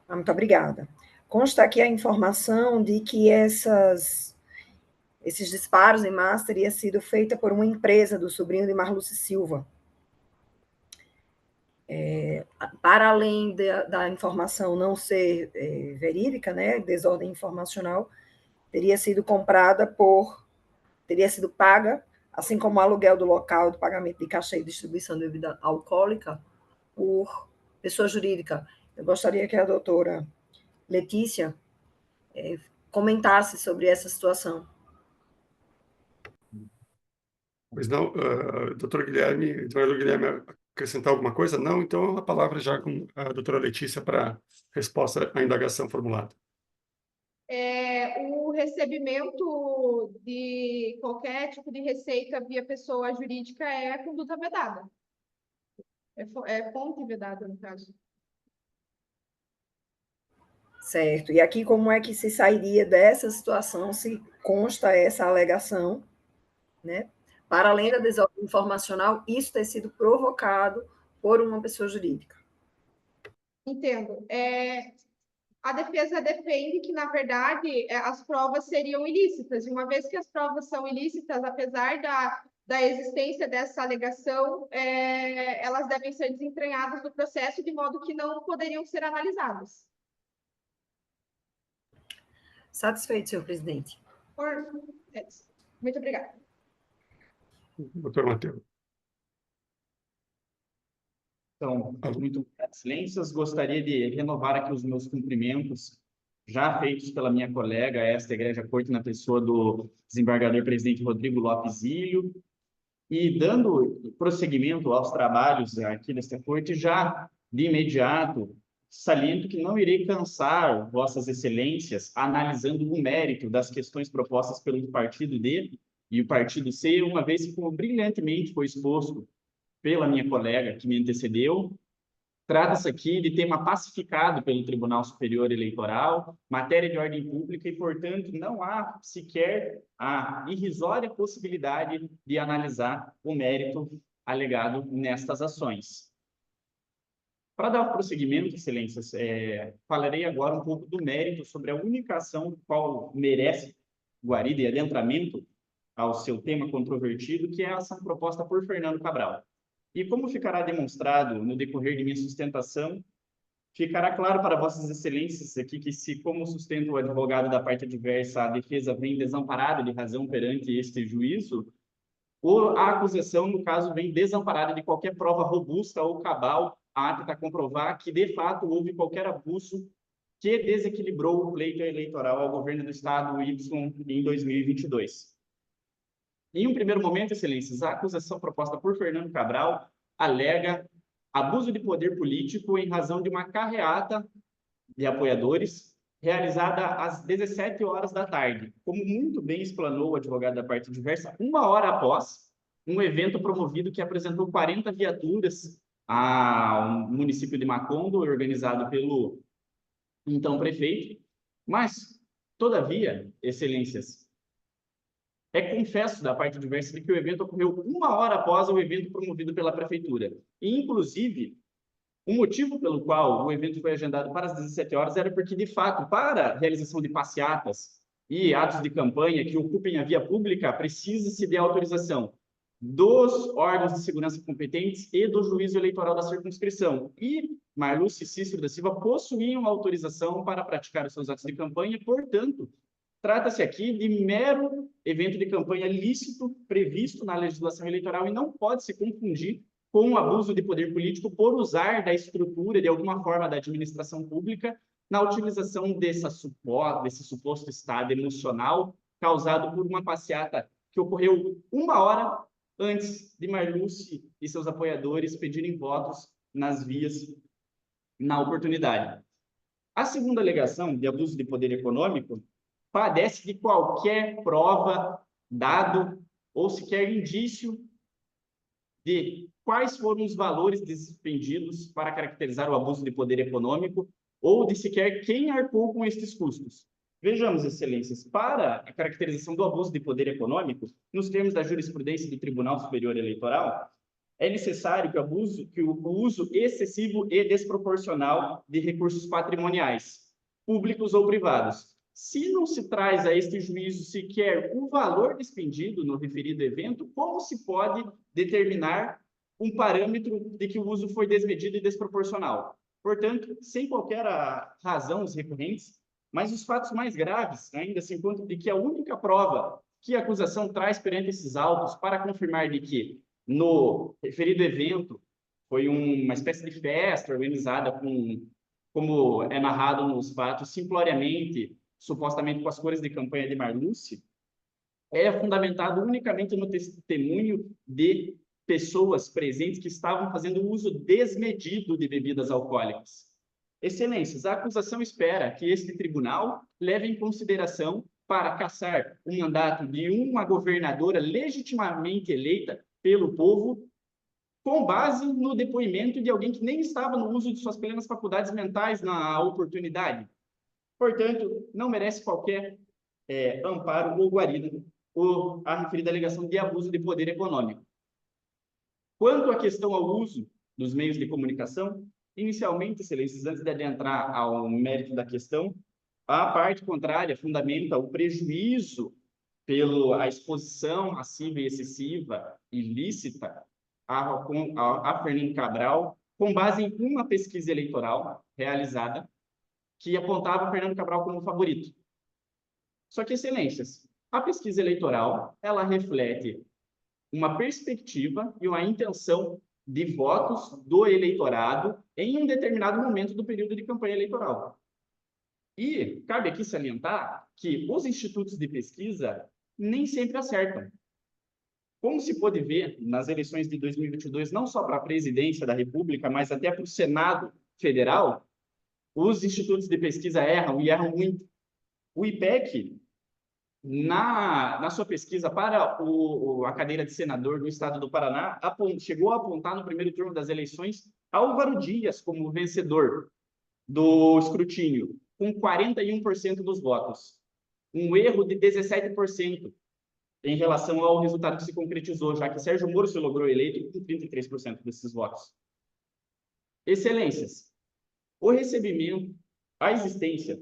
Muito obrigada. Consta aqui a informação de que esses disparos em massa teria sido feita por uma empresa do sobrinho de Marluce Silva. Para além da informação não ser verídica, né, desordem informacional, teria sido paga, assim como o aluguel do local do pagamento de cachê e distribuição de bebida alcoólica, por pessoa jurídica. Eu gostaria que a doutora Letícia comentasse sobre essa situação. Pois não, doutor Guilherme, acrescentar alguma coisa? Não, então a palavra já com a doutora Letícia para resposta à indagação formulada. O recebimento de qualquer tipo de receita via pessoa jurídica é conduta vedada. É fonte vedada, no caso. Certo. E aqui, como é que se sairia dessa situação se consta essa alegação, né? Para além da desordem informacional, isso ter sido provocado por uma pessoa jurídica. Entendo. A defesa defende que, na verdade, as provas seriam ilícitas. E uma vez que as provas são ilícitas, apesar da existência dessa alegação, elas devem ser desentranhadas do processo, de modo que não poderiam ser analisadas. Satisfeito, senhor presidente. Muito obrigada. Doutor Matheus. Então, muito excelências, gostaria de renovar aqui os meus cumprimentos já feitos pela minha colega, esta Egrégia Corte, na pessoa do desembargador presidente Rodrigo Lopes Ilho, e dando prosseguimento aos trabalhos aqui desta Corte, já de imediato saliento que não irei cansar vossas excelências analisando o mérito das questões propostas pelo partido D e o partido C, uma vez que, como brilhantemente foi exposto pela minha colega que me antecedeu, trata-se aqui de tema pacificado pelo Tribunal Superior Eleitoral, matéria de ordem pública e, portanto, não há sequer a irrisória possibilidade de analisar o mérito alegado nestas ações. Para dar prosseguimento, excelências, falarei agora um pouco do mérito sobre a única ação qual merece guarida e adentramento ao seu tema controvertido, que é a ação proposta por Fernando Cabral. E como ficará demonstrado no decorrer de minha sustentação, ficará claro para vossas excelências aqui que, se como sustenta o advogado da parte adversa, a defesa vem desamparada de razão perante este juízo, a acusação, no caso, vem desamparada de qualquer prova robusta ou cabal apta a comprovar que, de fato, houve qualquer abuso que desequilibrou o pleito eleitoral ao governo do Estado Y em 2022. Em um primeiro momento, excelências, a acusação proposta por Fernando Cabral alega abuso de poder político em razão de uma carreata de apoiadores realizada às 17 horas da tarde. Como muito bem explanou o advogado da parte adversa, 1 hora após um evento promovido que apresentou 40 viaturas ao município de Macondo, organizado pelo então prefeito, mas, todavia, excelências, é confesso da parte diversa de que o evento ocorreu 1 hora após o evento promovido pela prefeitura. E, inclusive, o motivo pelo qual o evento foi agendado para as 17 horas era porque, de fato, para a realização de passeatas e atos de campanha que ocupem a via pública, precisa-se de autorização dos órgãos de segurança competentes e do juízo eleitoral da circunscrição. E Marluce e Cícero da Silva possuíam autorização para praticar os seus atos de campanha, portanto, trata-se aqui de mero evento de campanha lícito previsto na legislação eleitoral e não pode se confundir com o abuso de poder político por usar da estrutura, de alguma forma, da administração pública na utilização desse suposto estado emocional causado por uma passeata que ocorreu 1 hora antes de Marluce e seus apoiadores pedirem votos nas vias na oportunidade. A segunda alegação de abuso de poder econômico padece de qualquer prova, dado ou sequer indício de quais foram os valores despendidos para caracterizar o abuso de poder econômico ou de sequer quem arcou com estes custos. Vejamos, excelências, para a caracterização do abuso de poder econômico, nos termos da jurisprudência do Tribunal Superior Eleitoral, é necessário que o uso excessivo e desproporcional de recursos patrimoniais, públicos ou privados. Se não se traz a este juízo sequer o valor despendido no referido evento, como se pode determinar um parâmetro de que o uso foi desmedido e desproporcional? Portanto, sem qualquer razão os recorrentes, mas os fatos mais graves ainda se encontram de que a única prova que a acusação traz perante esses autos para confirmar de que no referido evento foi uma espécie de festa organizada com, como é narrado nos fatos, simploriamente, supostamente com as cores de campanha de Marluce, é fundamentado unicamente no testemunho de pessoas presentes que estavam fazendo uso desmedido de bebidas alcoólicas. Excelências, a acusação espera que este tribunal leve em consideração para cassar o mandato de uma governadora legitimamente eleita pelo povo, com base no depoimento de alguém que nem estava no uso de suas plenas faculdades mentais na oportunidade. Portanto, não merece qualquer amparo ou guarida a referida alegação de abuso de poder econômico. Quanto à questão ao uso dos meios de comunicação, inicialmente, excelências, antes de adentrar ao mérito da questão, a parte contrária fundamenta o prejuízo pela exposição massiva e excessiva, ilícita, a Fernando Cabral, com base em uma pesquisa eleitoral realizada, que apontava Fernando Cabral como favorito. Só que, excelências, a pesquisa eleitoral, ela reflete uma perspectiva e uma intenção de votos do eleitorado em um determinado momento do período de campanha eleitoral. E cabe aqui salientar que os institutos de pesquisa nem sempre acertam. Como se pôde ver nas eleições de 2022, não só para a presidência da República, mas até para o Senado Federal, os institutos de pesquisa erram e erram muito. O IPEC, na sua pesquisa para a cadeira de senador do estado do Paraná, chegou a apontar no primeiro turno das eleições Álvaro Dias como vencedor do escrutínio, com 41% dos votos. Um erro de 17% em relação ao resultado que se concretizou, já que Sérgio Moro se logrou eleito com 33% desses votos. Excelências, o recebimento, a existência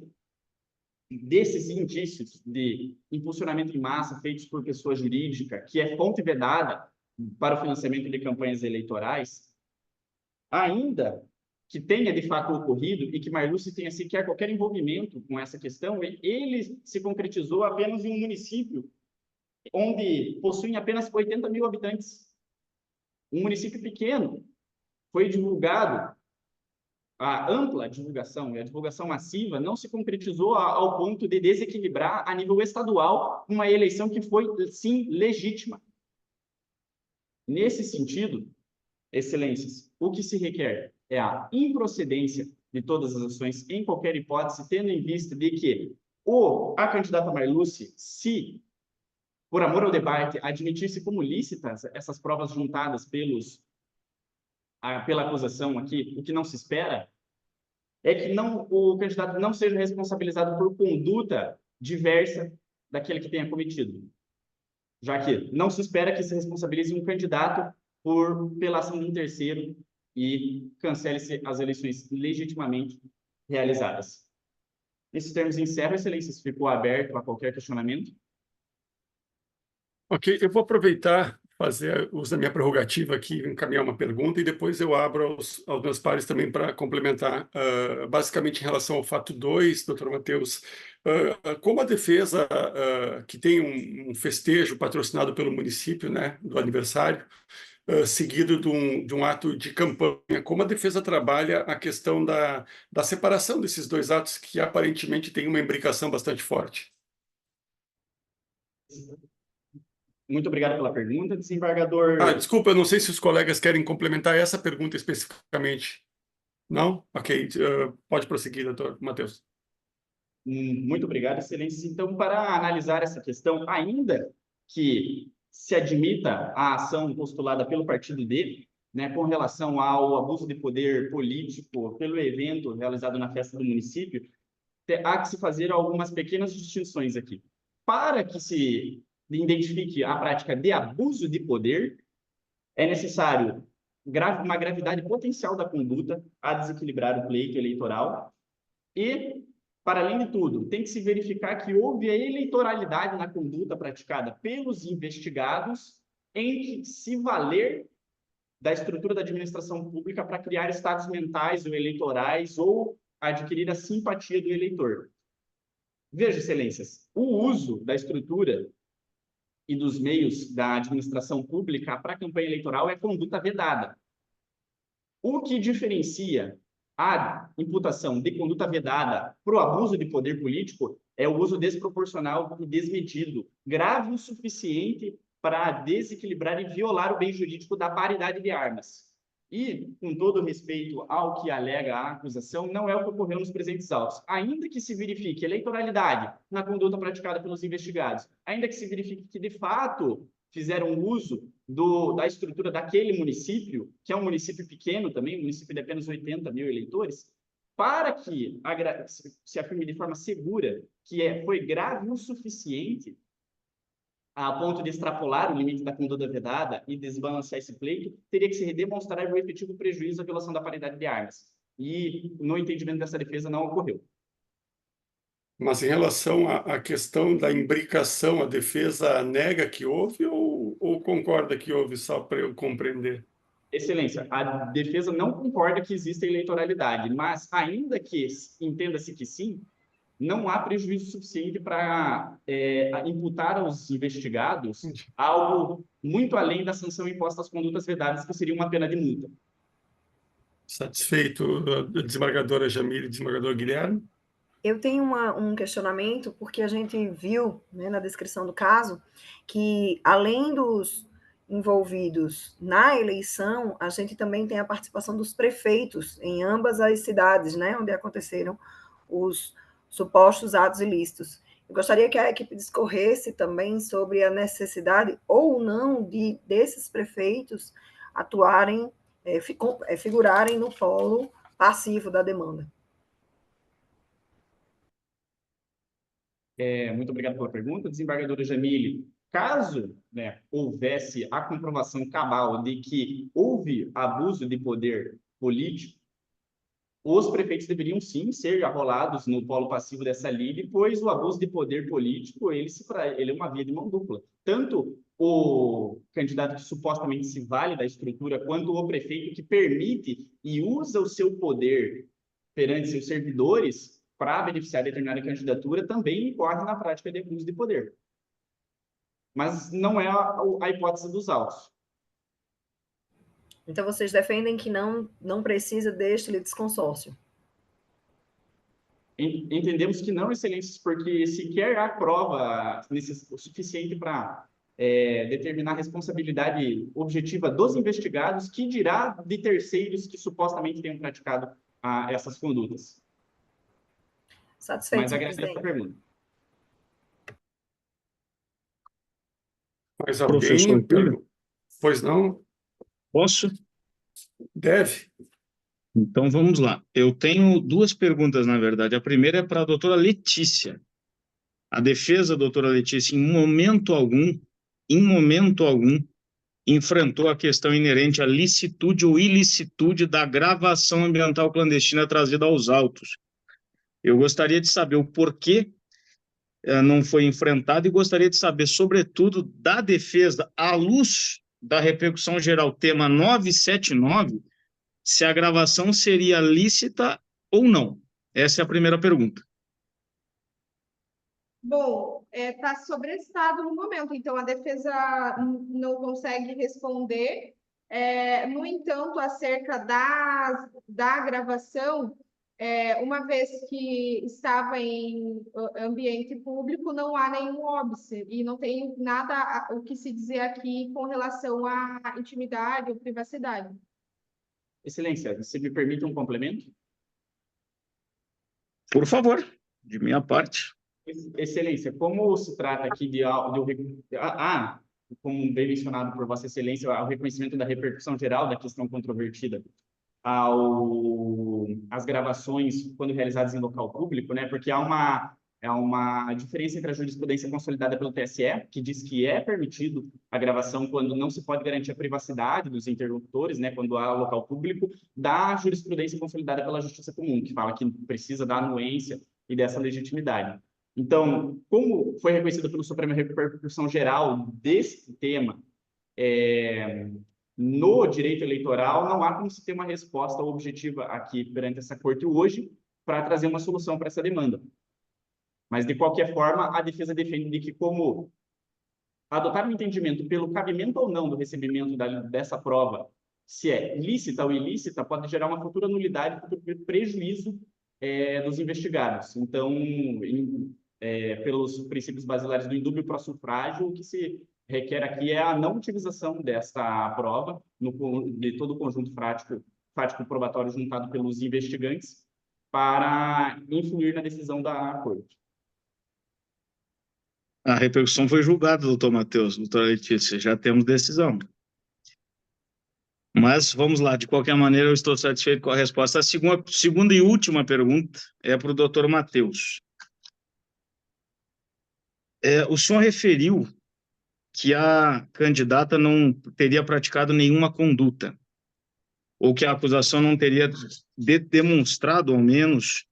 desses indícios de impulsionamento em massa feitos por pessoa jurídica, que é fonte vedada para o financiamento de campanhas eleitorais, ainda que tenha de fato ocorrido e que Marluce tenha sequer qualquer envolvimento com essa questão, ele se concretizou apenas em um município onde possuem apenas 80 mil habitantes. Um município pequeno. Foi divulgado, a ampla divulgação e a divulgação massiva não se concretizou ao ponto de desequilibrar a nível estadual uma eleição que foi, sim, legítima. Nesse sentido, excelências, o que se requer é a improcedência de todas as ações, em qualquer hipótese, tendo em vista de que a candidata Marluce, se por amor ao debate, admitir-se como lícitas essas provas juntadas pela acusação aqui, o que não se espera é que o candidato não seja responsabilizado por conduta diversa daquele que tenha cometido, já que não se espera que se responsabilize um candidato pela ação de um terceiro e cancele-se as eleições legitimamente realizadas. Nesses termos, encerro, Excelência, se ficou aberto a qualquer questionamento. Ok, eu vou aproveitar, fazer uso da minha prerrogativa aqui, encaminhar uma pergunta e depois eu abro aos meus pares também para complementar. Basicamente, em relação ao fato 2, doutor Matheus, como a defesa, que tem um festejo patrocinado pelo município, né, do aniversário, seguido de um ato de campanha, como a defesa trabalha a questão da separação desses dois atos que aparentemente têm uma imbricação bastante forte? Muito obrigado pela pergunta, desembargador. Desculpa, eu não sei se os colegas querem complementar essa pergunta especificamente. Não? Ok, pode prosseguir, doutor Matheus. Muito obrigado, Excelência. Então, para analisar essa questão, ainda que se admita a ação postulada pelo partido dele, né, com relação ao abuso de poder político pelo evento realizado na festa do município, há que se fazer algumas pequenas distinções aqui. Para que se identifique a prática de abuso de poder, é necessário uma gravidade potencial da conduta a desequilibrar o pleito eleitoral e, para além de tudo, tem que se verificar que houve a eleitoralidade na conduta praticada pelos investigados em se valer da estrutura da administração pública para criar estados mentais ou eleitorais ou adquirir a simpatia do eleitor. Veja, Excelências, o uso da estrutura e dos meios da administração pública para a campanha eleitoral é conduta vedada. O que diferencia a imputação de conduta vedada para o abuso de poder político é o uso desproporcional e desmedido, grave o suficiente para desequilibrar e violar o bem jurídico da paridade de armas. E, com todo respeito ao que alega a acusação, não é o que ocorreu nos presentes autos. Ainda que se verifique eleitoralidade na conduta praticada pelos investigados, ainda que se verifique que, de fato, fizeram uso da estrutura daquele município, que é um município pequeno também, um município de apenas 80 mil eleitores, para que se afirme de forma segura que foi grave o suficiente a ponto de extrapolar o limite da conduta vedada e desbalancear esse pleito, teria que se demonstrar o efetivo prejuízo à violação da paridade de armas. E, no entendimento dessa defesa, não ocorreu. Mas em relação à questão da imbricação, a defesa nega que houve ou concorda que houve, só para eu compreender? Excelência, a defesa não concorda que exista eleitoralidade, mas, ainda que entenda-se que sim, não há prejuízo suficiente para imputar aos investigados algo muito além da sanção imposta às condutas vedadas, que seria uma pena de multa. Satisfeito, desembargadora Jamile e desembargador Guilherme? Eu tenho um questionamento, porque a gente viu, né, na descrição do caso que, além dos envolvidos na eleição, a gente também tem a participação dos prefeitos em ambas as cidades, né, onde aconteceram os supostos atos ilícitos. Eu gostaria que a equipe discorresse também sobre a necessidade ou não desses prefeitos atuarem, figurarem no polo passivo da demanda. Muito obrigado pela pergunta, desembargadora Jamile. Caso, né, houvesse a comprovação cabal de que houve abuso de poder político, os prefeitos deveriam sim ser arrolados no polo passivo dessa lide, pois o abuso de poder político ele é uma via de mão dupla. Tanto o candidato que supostamente se vale da estrutura, quanto o prefeito que permite e usa o seu poder perante seus servidores para beneficiar determinada candidatura, também incorre na prática de abuso de poder. Mas não é a hipótese dos autos. Então, vocês defendem que não precisa deste litisconsórcio? Entendemos que não, Excelências, porque sequer há prova o suficiente para determinar a responsabilidade objetiva dos investigados, que dirá de terceiros que supostamente tenham praticado essas condutas. Satisfeito, mas agradeço a pergunta. Mas Professor alguém... Túlio, Pois não? posso? Deve. Então vamos lá. Eu tenho duas perguntas, na verdade. A primeira é para a doutora Letícia. A defesa, doutora Letícia, em momento algum, enfrentou a questão inerente à licitude ou ilicitude da gravação ambiental clandestina trazida aos autos. Eu gostaria de saber o porquê não foi enfrentado e gostaria de saber, sobretudo, da defesa, à luz da repercussão geral, tema 979, se a gravação seria lícita ou não. Essa é a primeira pergunta. Bom, está sobrestado no momento, então a defesa não consegue responder. No entanto, acerca da gravação, uma vez que estava em ambiente público, não há nenhum óbice e não tem nada o que se dizer aqui com relação à intimidade ou privacidade. Excelência, você me permite um complemento? Por favor, de minha parte. Excelência, como se trata aqui como bem mencionado por Vossa Excelência, o reconhecimento da repercussão geral da questão controvertida às gravações quando realizadas em local público, né? Porque há uma diferença entre a jurisprudência consolidada pelo TSE, que diz que é permitido a gravação quando não se pode garantir a privacidade dos interlocutores, né? Quando há local público, da jurisprudência consolidada pela Justiça Comum, que fala que precisa da anuência e dessa legitimidade. Então, como foi reconhecida pelo Supremo a repercussão geral desse tema no direito eleitoral, não há como se ter uma resposta objetiva aqui perante essa corte hoje para trazer uma solução para essa demanda. Mas, de qualquer forma, a defesa defende de que, como adotar um entendimento pelo cabimento ou não do recebimento dessa prova, se é lícita ou ilícita, pode gerar uma futura nulidade, futuro prejuízo dos investigados. Então, pelos princípios basilares do indúbio pro sufrágio, o que se requer aqui é a não utilização desta prova de todo o conjunto fático probatório juntado pelos investigantes para influir na decisão da corte. A repercussão foi julgada, doutor Matheus, doutora Letícia, já temos decisão. Mas vamos lá, de qualquer maneira, eu estou satisfeito com a resposta. A segunda e última pergunta é para o doutor Matheus. O senhor referiu que a candidata não teria praticado nenhuma conduta, ou que a acusação não teria demonstrado, ao menos,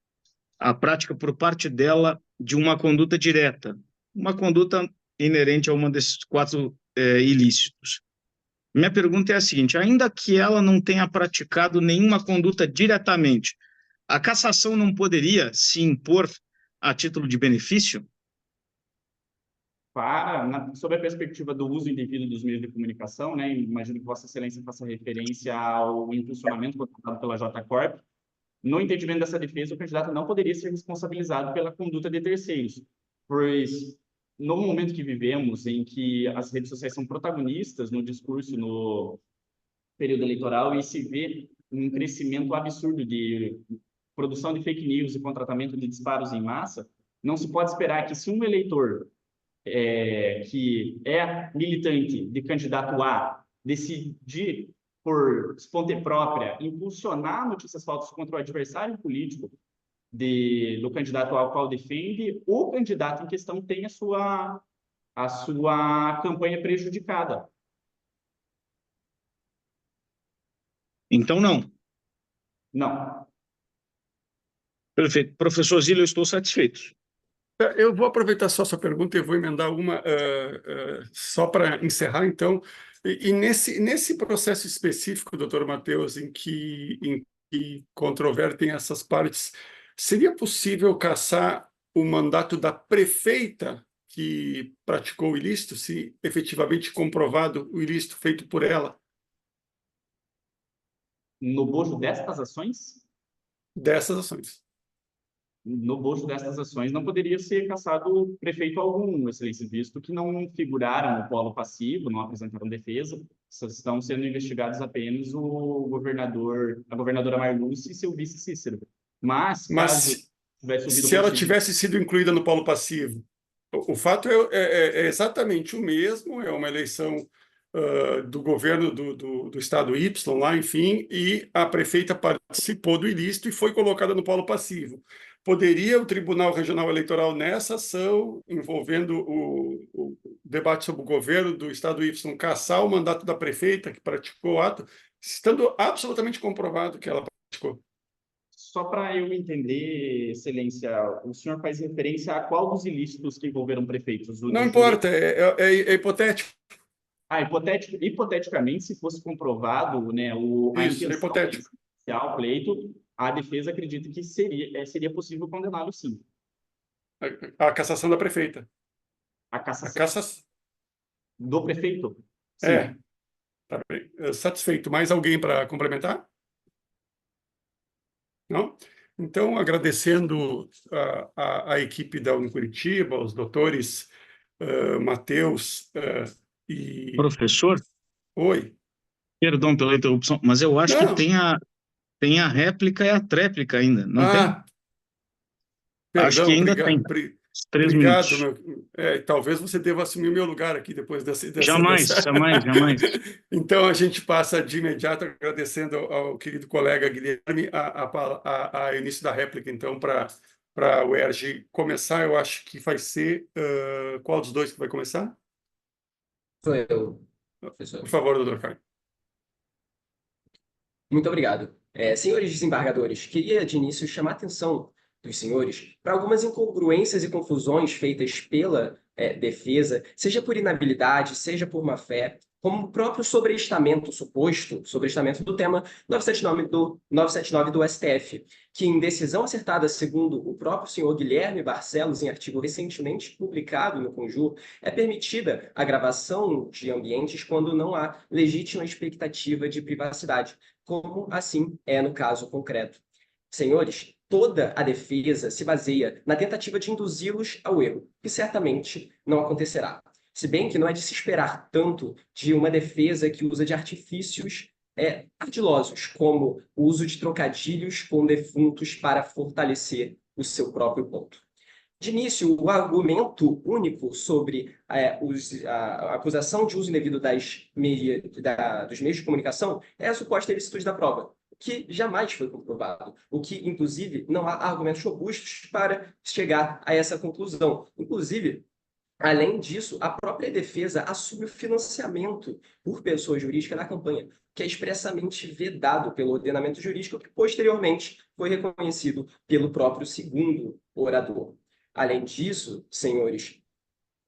a prática por parte dela de uma conduta direta, uma conduta inerente a uma desses 4 ilícitos. Minha pergunta é a seguinte: ainda que ela não tenha praticado nenhuma conduta diretamente, a cassação não poderia se impor a título de benefício? Sob a perspectiva do uso indevido dos meios de comunicação, né, imagino que Vossa Excelência faça referência ao impulsionamento contratado pela J-Corp. No entendimento dessa defesa, o candidato não poderia ser responsabilizado pela conduta de terceiros, pois no momento que vivemos, em que as redes sociais são protagonistas no discurso no período eleitoral e se vê um crescimento absurdo de produção de fake news e contratamento de disparos em massa, não se pode esperar que, se um eleitor que é militante de candidato A decidir por espontânea própria impulsionar notícias falsas contra o adversário político do candidato ao qual defende, o candidato em questão tem a sua campanha prejudicada. Então, não. Não. Perfeito. Professor Zílio, eu estou satisfeito. Eu vou aproveitar só essa pergunta e vou emendar uma só para encerrar, então. E nesse processo específico, doutor Matheus, em que controvertem essas partes, seria possível cassar o mandato da prefeita que praticou o ilícito, se efetivamente comprovado o ilícito feito por ela? No bojo destas ações? Dessas ações. No bojo destas ações não poderia ser cassado prefeito algum, Excelência, visto que não figuraram no polo passivo, não apresentaram defesa, estão sendo investigados apenas a governadora Marluce e seu vice Cícero. Mas se ela tivesse sido incluída no polo passivo, O fato é exatamente o mesmo, é uma eleição do governo do estado Y lá, enfim, e a prefeita participou do ilícito e foi colocada no polo passivo. Poderia o Tribunal Regional Eleitoral, nessa ação, envolvendo o debate sobre o governo do estado Y, cassar o mandato da prefeita que praticou o ato, estando absolutamente comprovado que ela praticou? Só para eu entender, Excelência, o senhor faz referência a qual dos ilícitos que envolveram prefeitos? O Não do importa, é hipotético. Hipoteticamente, se fosse comprovado, né, a Isso, é intenção hipotético. inicial, pleito, a defesa acredita que seria possível condená-lo, sim. A cassação da prefeita. A A cassação cassação. do prefeito? Sim. É. Tá bem. Satisfeito. Mais alguém para complementar? Não? Então, agradecendo a equipe da Unicuritiba, os doutores Matheus e... Professor, Oi. perdão pela interrupção, mas eu acho que Não. tem a réplica e a tréplica ainda, não tem? Acho que Perdão, ainda tem. obrigado. 3 Obrigado, minutos. talvez você deva assumir o meu lugar aqui depois Jamais, jamais, jamais. Então, a gente passa de imediato agradecendo ao querido colega Guilherme a início da réplica, então, para o Ergi começar. Eu acho que vai ser... qual dos dois que vai começar? Sou eu, professor. Por favor, doutor Caio. Muito obrigado. Senhores desembargadores, queria de início chamar a atenção dos senhores para algumas incongruências e confusões feitas pela defesa, seja por inabilidade, seja por má-fé, como o próprio suposto sobreestamento do tema 979 do STF, que em decisão acertada segundo o próprio senhor Guilherme Barcelos, em artigo recentemente publicado no Conjur, é permitida a gravação de ambientes quando não há legítima expectativa de privacidade, como assim é no caso concreto. Senhores, toda a defesa se baseia na tentativa de induzi-los ao erro, que certamente não acontecerá. Se bem que não é de se esperar tanto de uma defesa que usa de artifícios ardilosos, como o uso de trocadilhos com defuntos para fortalecer o seu próprio ponto. De início, o argumento único sobre a acusação de uso indevido dos meios de comunicação é a suposta ilicitude da prova, que jamais foi comprovado, o que, inclusive, não há argumentos robustos para chegar a essa conclusão. Inclusive, além disso, a própria defesa assume o financiamento por pessoa jurídica na campanha, que é expressamente vedado pelo ordenamento jurídico, que posteriormente foi reconhecido pelo próprio segundo orador. Além disso, senhores,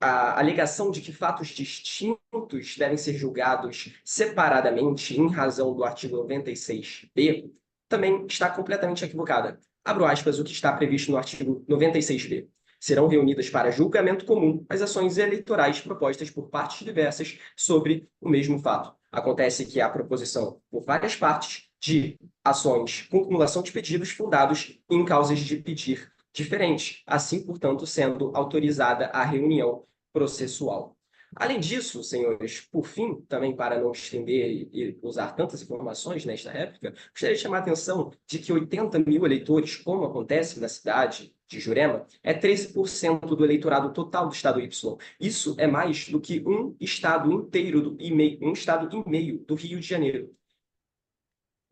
a alegação de que fatos distintos devem ser julgados separadamente em razão do artigo 96b também está completamente equivocada. Abro aspas o que está previsto no artigo 96b. Serão reunidas para julgamento comum as ações eleitorais propostas por partes diversas sobre o mesmo fato. Acontece que há proposição por várias partes de ações com cumulação de pedidos fundados em causas de pedir diferentes, assim, portanto, sendo autorizada a reunião processual. Além disso, senhores, por fim, também para não estender e usar tantas informações nesta réplica, gostaria de chamar a atenção de que 80 mil eleitores, como acontece na cidade de Jurema, é 13% do eleitorado total do estado Y. Isso é mais do que um estado inteiro um estado e meio do Rio de Janeiro,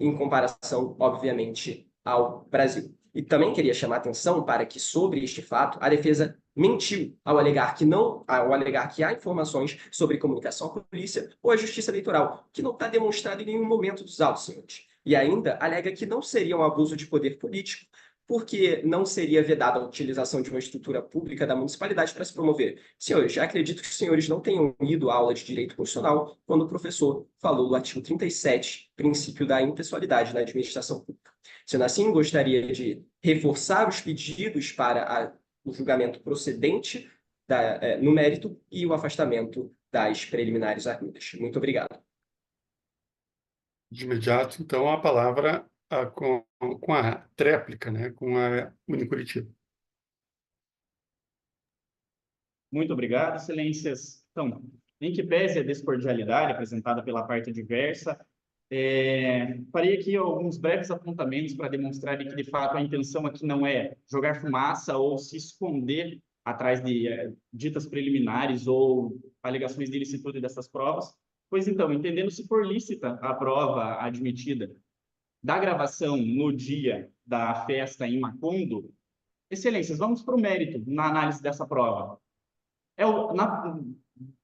em comparação, obviamente, ao Brasil. E também queria chamar a atenção para que, sobre este fato, a defesa mentiu ao alegar que há informações sobre comunicação com a polícia ou a justiça eleitoral, que não está demonstrado em nenhum momento dos autos, senhores. E ainda alega que não seria um abuso de poder político, porque não seria vedada a utilização de uma estrutura pública da municipalidade para se promover. Senhores, já acredito que os senhores não tenham ido à aula de direito constitucional quando o professor falou do artigo 37, princípio da impessoalidade na administração pública. Sendo assim, gostaria de reforçar os pedidos para o julgamento procedente no mérito e o afastamento das preliminares arguidas. Muito obrigado. De imediato, então, a palavra com a tréplica, né, com a Unicuritiba. Muito obrigado, excelências. Então, em que pese a descordialidade apresentada pela parte adversa, farei aqui alguns breves apontamentos para demonstrar que, de fato, a intenção aqui não é jogar fumaça ou se esconder atrás de ditas preliminares ou alegações de ilicitude dessas provas. Pois então, entendendo se for lícita a prova admitida da gravação no dia da festa em Macondo, excelências, vamos para o mérito na análise dessa prova.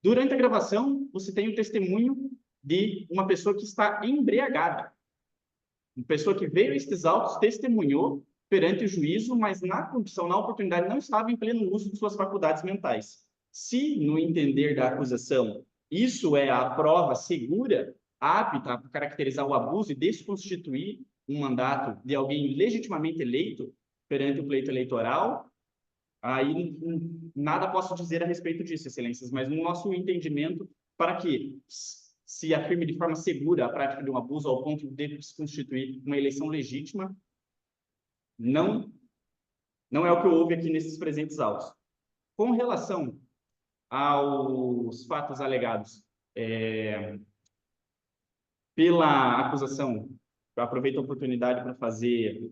Durante a gravação, você tem o testemunho de uma pessoa que está embriagada. Uma pessoa que veio a estes autos, testemunhou perante o juízo, mas na condição, na oportunidade, não estava em pleno uso de suas faculdades mentais. Se, no entender da acusação, isso é a prova segura, apta a caracterizar o abuso e desconstituir um mandato de alguém legitimamente eleito perante o pleito eleitoral, aí nada posso dizer a respeito disso, excelências, mas no nosso entendimento, para que se afirme de forma segura a prática de um abuso ao ponto de desconstituir uma eleição legítima, não é o que houve aqui nesses presentes autos. Com relação aos fatos alegados pela acusação, eu aproveito a oportunidade para fazer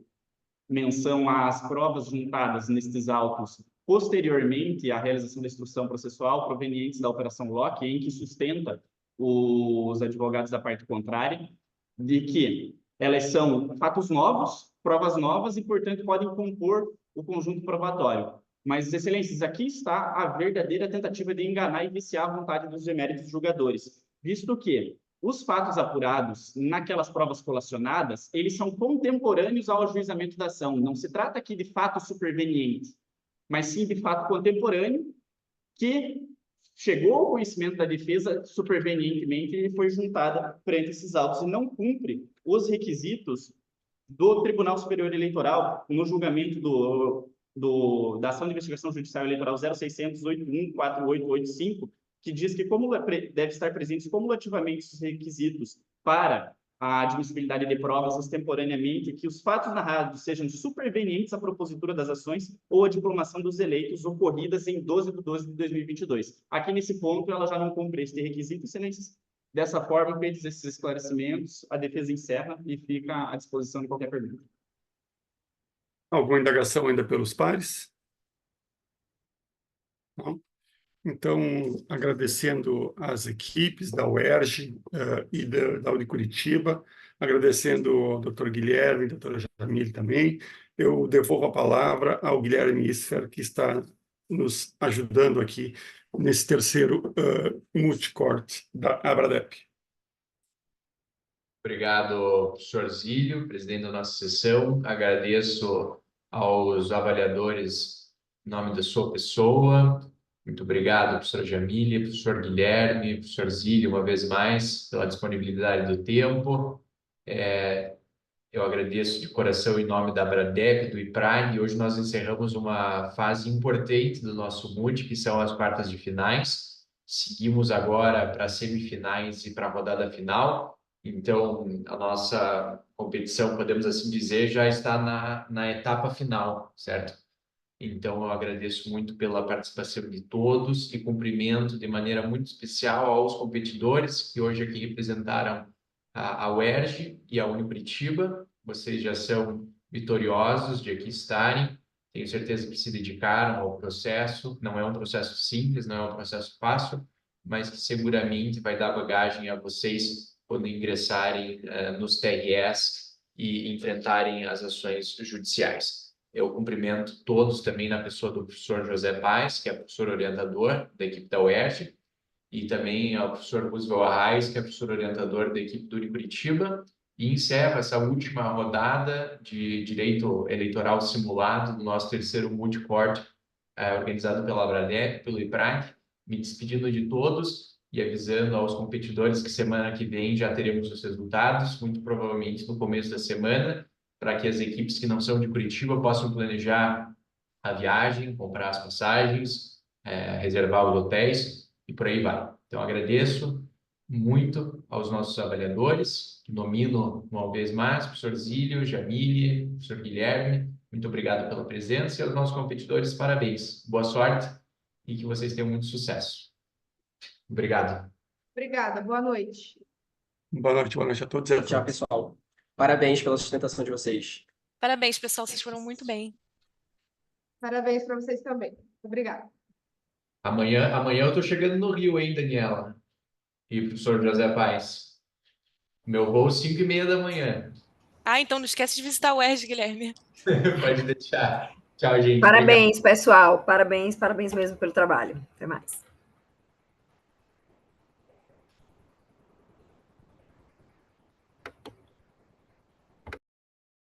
menção às provas juntadas nestes autos posteriormente à realização da instrução processual provenientes da Operação Locke, em que sustenta os advogados da parte contrária, de que elas são fatos novos, provas novas e, portanto, podem compor o conjunto probatório. Mas, excelências, aqui está a verdadeira tentativa de enganar e viciar a vontade dos eméritos julgadores, visto que os fatos apurados naquelas provas colacionadas, eles são contemporâneos ao ajuizamento da ação. Não se trata aqui de fato superveniente, mas sim de fato contemporâneo que chegou ao conhecimento da defesa supervenientemente e foi juntada perante esses autos e não cumpre os requisitos do Tribunal Superior Eleitoral no julgamento da ação de investigação judicial eleitoral 0600-814885, que diz que deve estar presentes cumulativamente os requisitos para a admissibilidade de provas extemporaneamente, que os fatos narrados sejam supervenientes à propositura das ações ou à diplomação dos eleitos ocorridas em 12/12/2022. Aqui nesse ponto, ela já não cumpre este requisito, excelências. Dessa forma, feitos esses esclarecimentos, a defesa encerra e fica à disposição de qualquer pergunta. Alguma indagação ainda pelos pares? Não? Então, agradecendo às equipes da UERJ e da Unicuritiba, agradecendo ao doutor Guilherme, doutora Jamile também, eu devolvo a palavra ao Guilherme Isfer, que está nos ajudando aqui nesse terceiro multicorte da Abradep. Obrigado, professor Zílio, presidente da nossa sessão. Agradeço aos avaliadores em nome da sua pessoa. Muito obrigado, professora Jamile, professor Guilherme, professor Zílio, uma vez mais, pela disponibilidade do tempo. Eu agradeço de coração em nome da Abradep, do IPRAG. Hoje nós encerramos uma fase importante do nosso MUT, que são as quartas de finais. Seguimos agora para as semifinais e para a rodada final. Então, a nossa competição, podemos assim dizer, já está na etapa final, certo? Então, eu agradeço muito pela participação de todos e cumprimento de maneira muito especial aos competidores que hoje aqui representaram a UERJ e a Unicuritiba. Vocês já são vitoriosos de aqui estarem. Tenho certeza que se dedicaram ao processo. Não é um processo simples, não é um processo fácil, mas que seguramente vai dar bagagem a vocês quando ingressarem nos TRS e enfrentarem as ações judiciais. Eu cumprimento todos também na pessoa do professor José Paes, que é professor orientador da equipe da UERJ, e também ao professor Roosevelt Arraes, que é professor orientador da equipe do Unicuritiba, e encerro essa última rodada de direito eleitoral simulado do nosso terceiro multicorte, organizado pela Abradep, pelo IPRAC, me despedindo de todos e avisando aos competidores que semana que vem já teremos os resultados, muito provavelmente no começo da semana, para que as equipes que não são de Curitiba possam planejar a viagem, comprar as passagens, reservar os hotéis e por aí vai. Então, agradeço muito aos nossos avaliadores, que nomino uma vez mais, professor Zílio, Jamile, professor Guilherme, muito obrigado pela presença, e aos nossos competidores, parabéns, boa sorte e que vocês tenham muito sucesso. Obrigado. Obrigada, boa noite. Boa noite a todos e a Tchau, todas. pessoal. Parabéns pela sustentação de vocês. Parabéns, pessoal, vocês foram muito bem. Parabéns para vocês também. Obrigada. Amanhã eu tô chegando no Rio, hein, Daniela? E professor José Paes. Meu voo 5h30 da manhã. Ah, então não esquece de visitar o UERJ, Guilherme. Pode deixar. Tchau, gente. Obrigado. Parabéns, pessoal. Parabéns, parabéns mesmo pelo trabalho. Até mais.